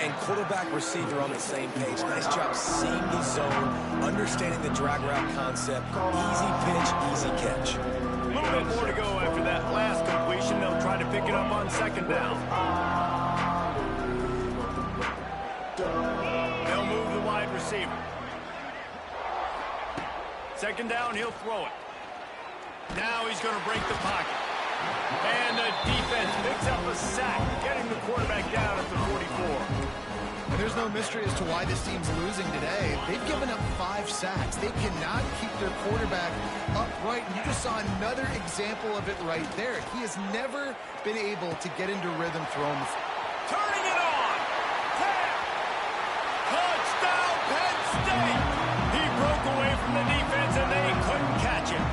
And quarterback receiver on the same page. Nice job seeing the zone, understanding the drag route concept. Easy pitch, easy catch. A little bit more to go after that last completion. They'll try to pick it up on 2nd down. Second down, he'll throw it. Now he's going to break the pocket. And the defense picks up a sack, getting the quarterback down at the 44. And there's no mystery as to why this team's losing today. They've given up 5 sacks. They cannot keep their quarterback upright. And you just saw another example of it right there. He has never been able to get into rhythm throwing the Turning it on. Touchdown, Penn State. He broke away from the defense, and they couldn't catch him.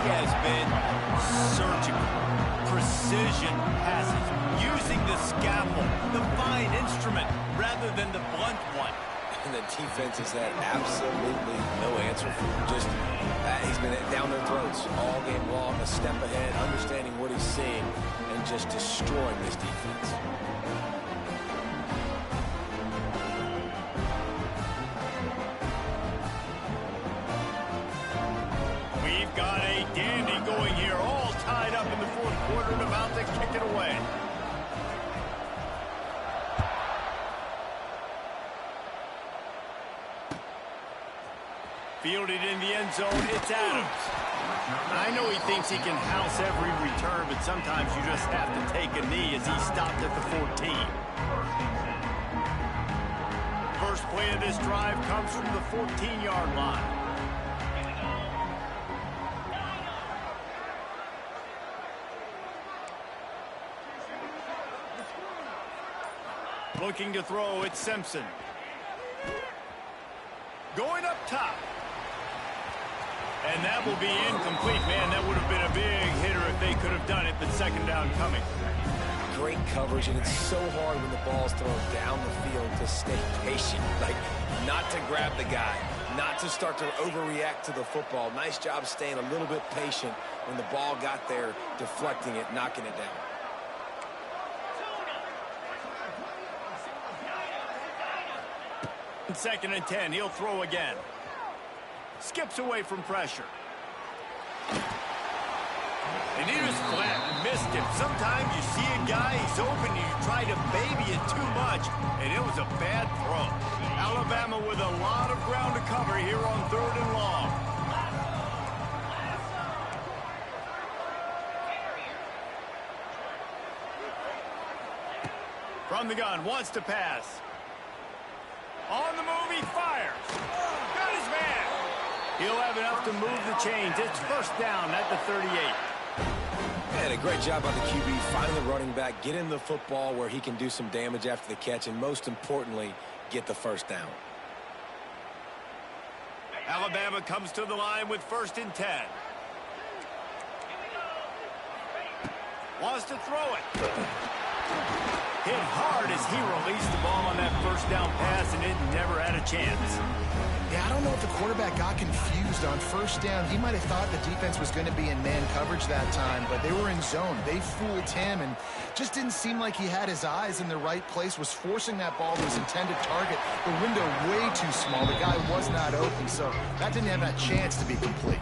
He has been surgical. Precision passes, using the scalpel, the fine instrument, rather than the blunt one. And the defense has had absolutely no answer for him. Just, he's been down their throats all game long, a step ahead, understanding what he's seeing, and just destroying this defense. We've got a dandy going here, all tied up in the fourth quarter and about to kick it away. Fielded in the end zone, it's Adams. I know he thinks he can house every return, but sometimes you just have to take a knee as he stopped at the 14. First play of this drive comes from the 14-yard line. Looking to throw, it's Simpson. Going up top. And that will be incomplete. Man, that would have been a big hitter if they could have done it, but second down coming. Great coverage, and it's so hard when the ball's thrown down the field to stay patient. Like, not to grab the guy, not to start to overreact to the football. Nice job staying a little bit patient when the ball got there, deflecting it, knocking it down. Second and 10, he'll throw again. Skips away from pressure. And he was flat and missed him. Sometimes you see a guy, he's open, and you try to baby it too much, and it was a bad throw. Alabama with a lot of ground to cover here on 3rd and long. From the gun, wants to pass. On the move, he fires. Got his man. He'll have enough to move the chains. It's first down at the 38. And a great job by the QB, finding the running back, get him the football where he can do some damage after the catch, and most importantly, get the first down. Alabama comes to the line with 1st and 10. Wants to throw it. Hit hard as he released the ball on that first down pass, and it never had a chance. Yeah, I don't know if the quarterback got confused on first down. He might have thought the defense was going to be in man coverage that time, but they were in zone. They fooled him and just didn't seem like he had his eyes in the right place, was forcing that ball to his intended target. The window way too small. The guy was not open, so that didn't have that chance to be complete.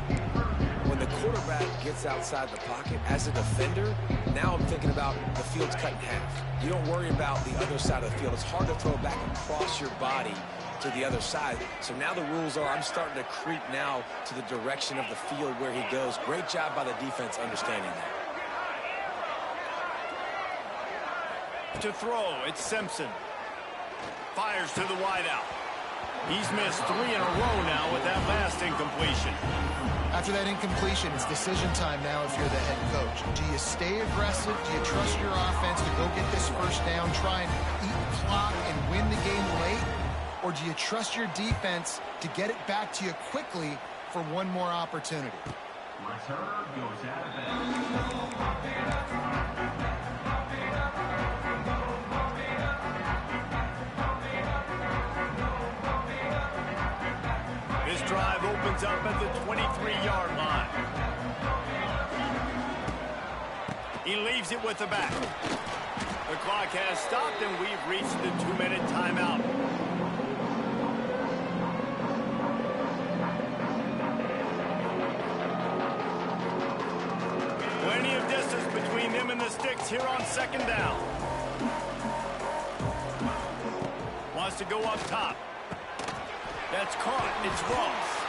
When the quarterback gets outside the pocket, as a defender, now I'm thinking about the field's cut in half. You don't worry about the other side of the field. It's hard to throw back across your body to the other side. So now the rules are I'm starting to creep now to the direction of the field where he goes. Great job by the defense understanding that. To throw, it's Simpson. Fires to the wideout. He's missed 3 in a row now with that last incompletion. After that incompletion, it's decision time now if you're the head coach. Do you stay aggressive? Do you trust your offense to go get this first down, try and eat clock and win the game late? Or do you trust your defense to get it back to you quickly for one more opportunity? Return goes out of bounds. This drive opens up at the 23-yard line. He leaves it with the back. The clock has stopped, and we've reached the 2-minute timeout. Plenty of distance between them and the sticks here on second down. Wants to go up top. That's caught. It's Ross.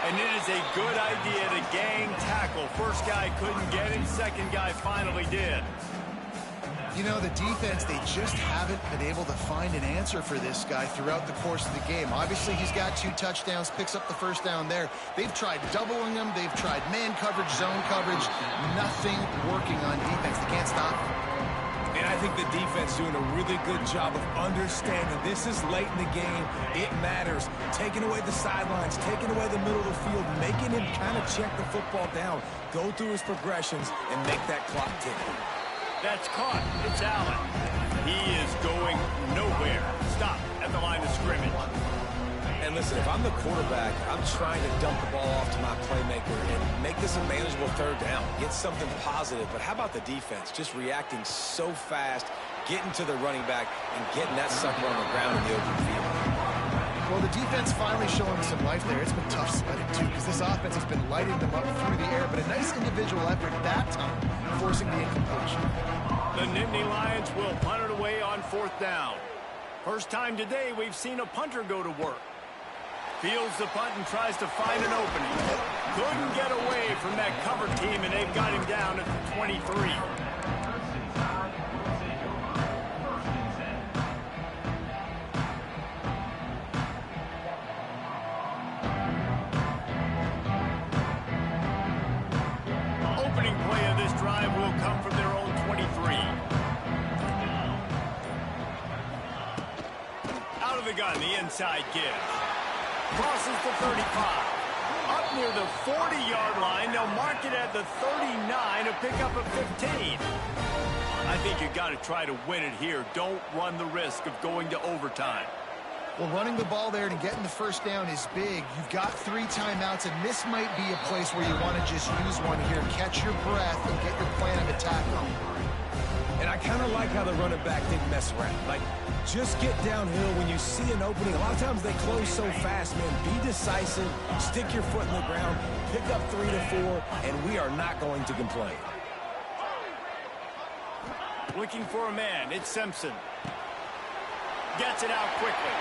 And it is a good idea to gang tackle. First guy couldn't get it, second guy finally did. You know, the defense, they just haven't been able to find an answer for this guy throughout the course of the game. Obviously, he's got 2 touchdowns, picks up the first down there. They've tried doubling him. They've tried man coverage, zone coverage. Nothing working on defense. They can't stop him. And I think the defense doing a really good job of understanding this is late in the game. It matters. Taking away the sidelines, taking away the middle of the field, making him kind of check the football down, go through his progressions, and make that clock tick. That's caught. It's Allen. He is going nowhere. Stop at the line of scrimmage. And listen, if I'm the quarterback, I'm trying to dump the ball off to my playmaker and make this a manageable third down, get something positive. But how about the defense? Just reacting so fast, getting to the running back, and getting that sucker on the ground in the open field. Well, the defense finally showing some life there. It's been tough sledding, too, because this offense has been lighting them up through the air. But a nice individual effort that time, forcing the incompletion. The Nittany Lions will punt it away on 4th down. First time today we've seen a punter go to work. Fields the punt and tries to find an opening. Couldn't get away from that cover team, and they've got him down at the 23. Opening play of this drive will come from their own 23. Out of the gun, the inside give. Crosses the 35. Up near the 40-yard line. They'll mark it at the 39 to pick up a 15. I think you've got to try to win it here. Don't run the risk of going to overtime. Well, running the ball there and getting the first down is big. You've got 3 timeouts, and this might be a place where you want to just use one here. Catch your breath and get your plan of attack on. And I kind of like how the running back didn't mess around. Like, just get downhill when you see an opening. A lot of times they close so fast, man. Be decisive, stick your foot in the ground, pick up 3 to 4, and we are not going to complain. Looking for a man. It's Simpson. Gets it out quickly.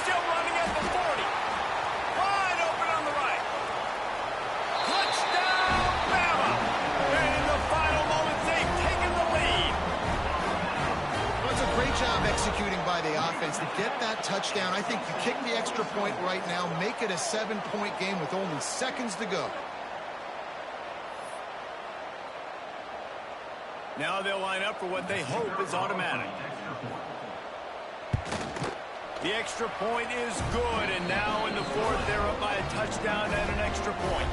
Still running at the 40. Wide open on the right. Touchdown, Bama! And in the final moments, they've taken the lead. Well, it's a great job executing by the offense to get that touchdown. I think you kick the extra point right now, make it a 7-point game with only seconds to go. Now they'll line up for what they hope is automatic. The extra point is good, and now in the 4th, they're up by a touchdown and an extra point.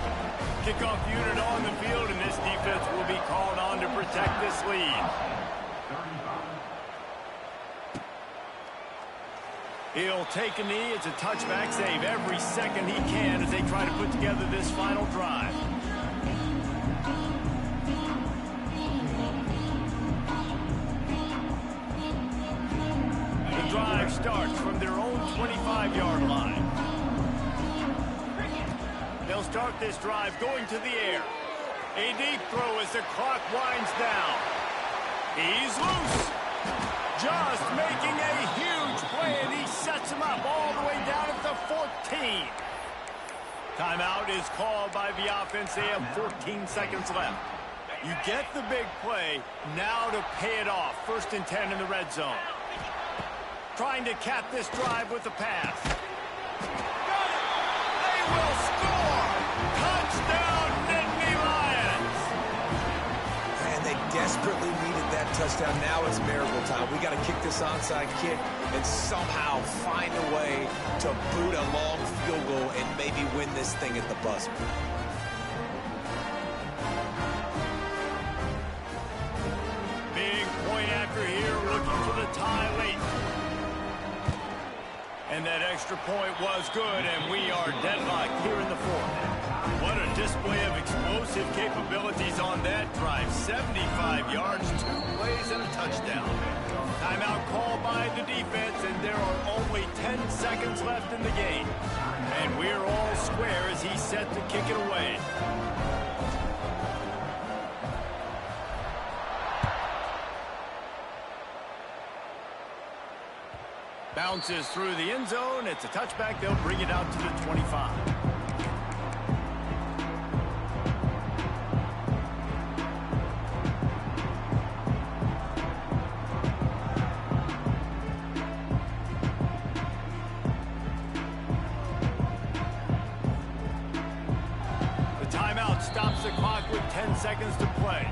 Kickoff unit on the field, and this defense will be called on to protect this lead. He'll take a knee. It's a touchback save every second he can as they try to put together this final drive. Drive starts from their own 25-yard line. They'll start this drive going to the air. A deep throw as the clock winds down. He's loose. Just making a huge play, and he sets him up all the way down at the 14. Timeout is called by the offense. They have 14 seconds left. You get the big play, now to pay it off. 1st and 10 in the red zone. Trying to cap this drive with the pass. Got it! They will score! Touchdown, Nittany Lions! And they desperately needed that touchdown. Now it's miracle time. We got to kick this onside kick and somehow find a way to boot a long field goal and maybe win this thing at the buzzer. Big point after here, looking for the tie late. And that extra point was good, and we are deadlocked here in the 4th. What a display of explosive capabilities on that drive. 75 yards, 2 plays, and a touchdown. Timeout called by the defense, and there are only 10 seconds left in the game. And we're all square as he's set to kick it away. Bounces through the end zone. It's a touchback. They'll bring it out to the 25. seconds to play.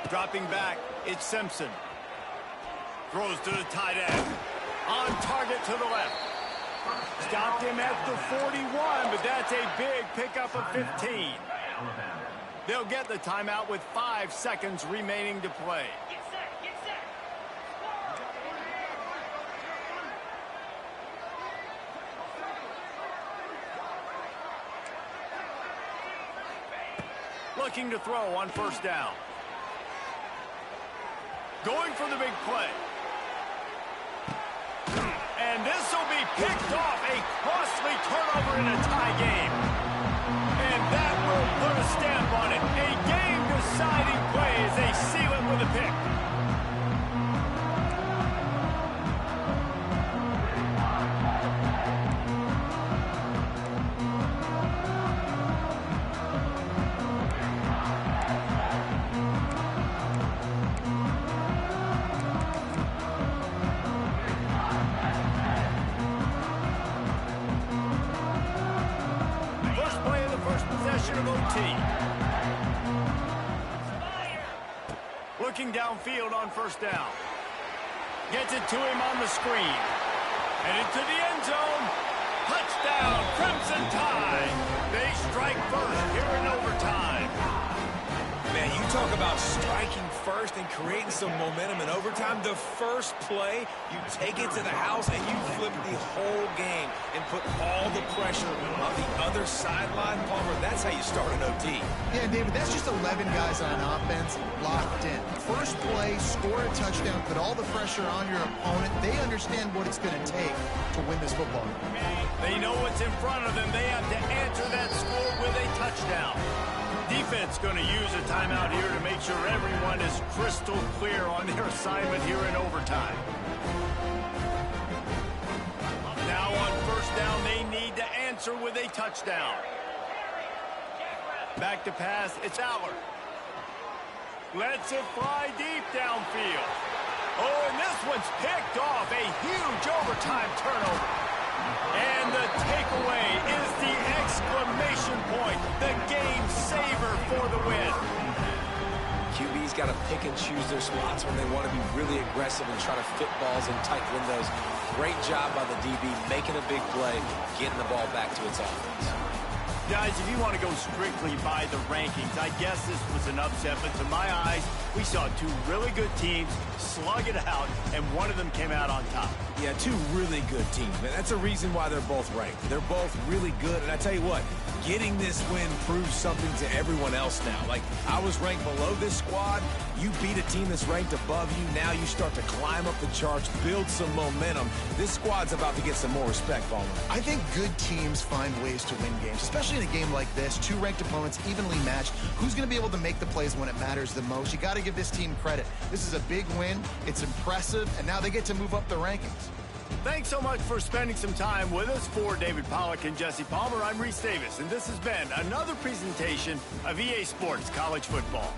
Dropping back, it's Simpson. Throws to the tight end. On target to the left. Stopped him at the 41, but that's a big pickup of 15. They'll get the timeout with 5 seconds remaining to play. Get set, get set. Looking to throw on first down. Going for the big play. And this will be picked off. A costly turnover in a tie game. And that will put a stamp on it. A game-deciding play as they seal it with a pick. Looking downfield on first down. Gets it to him on the screen. Headed to the end zone. Touchdown, Crimson Tide. They strike first here in overtime. Man, you talk about striking first and creating some momentum in overtime. The first play, you take it to the house and you flip the whole game and put all the pressure on the other sideline. Palmer, that's how you start an OT. Yeah, David, that's just 11 guys on offense locked in. First play, score a touchdown, put all the pressure on your opponent. They understand what it's going to take to win this football game. They know what's in front of them. They have to answer that score with a touchdown. Defense going to use a timeout here to make sure everyone is crystal clear on their assignment here in overtime. Now on first down, they need to answer with a touchdown. Back to pass, it's Aller. Lets it fly deep downfield. Oh, and this one's picked off. A huge overtime turnover. And the takeaway is the exclamation point, the game saver for the win. QB's got to pick and choose their spots when they want to be really aggressive and try to fit balls in tight windows. Great job by the DB making a big play, getting the ball back to its offense. Guys, if you want to go strictly by the rankings, I guess this was an upset, but to my eyes, we saw two really good teams slug it out, and one of them came out on top. Yeah, two really good teams, man. That's a reason why they're both ranked. They're both really good, and I tell you what, getting this win proves something to everyone else now. Like, I was ranked below this squad. You beat a team that's ranked above you. Now you start to climb up the charts, build some momentum. This squad's about to get some more respect, Palmer. I think good teams find ways to win games, especially in a game like this. Two ranked opponents evenly matched. Who's going to be able to make the plays when it matters the most? You got to give this team credit. This is a big win. It's impressive, and now they get to move up the rankings. Thanks so much for spending some time with us. For David Pollack and Jesse Palmer, I'm Reese Davis, and this has been another presentation of EA Sports College Football.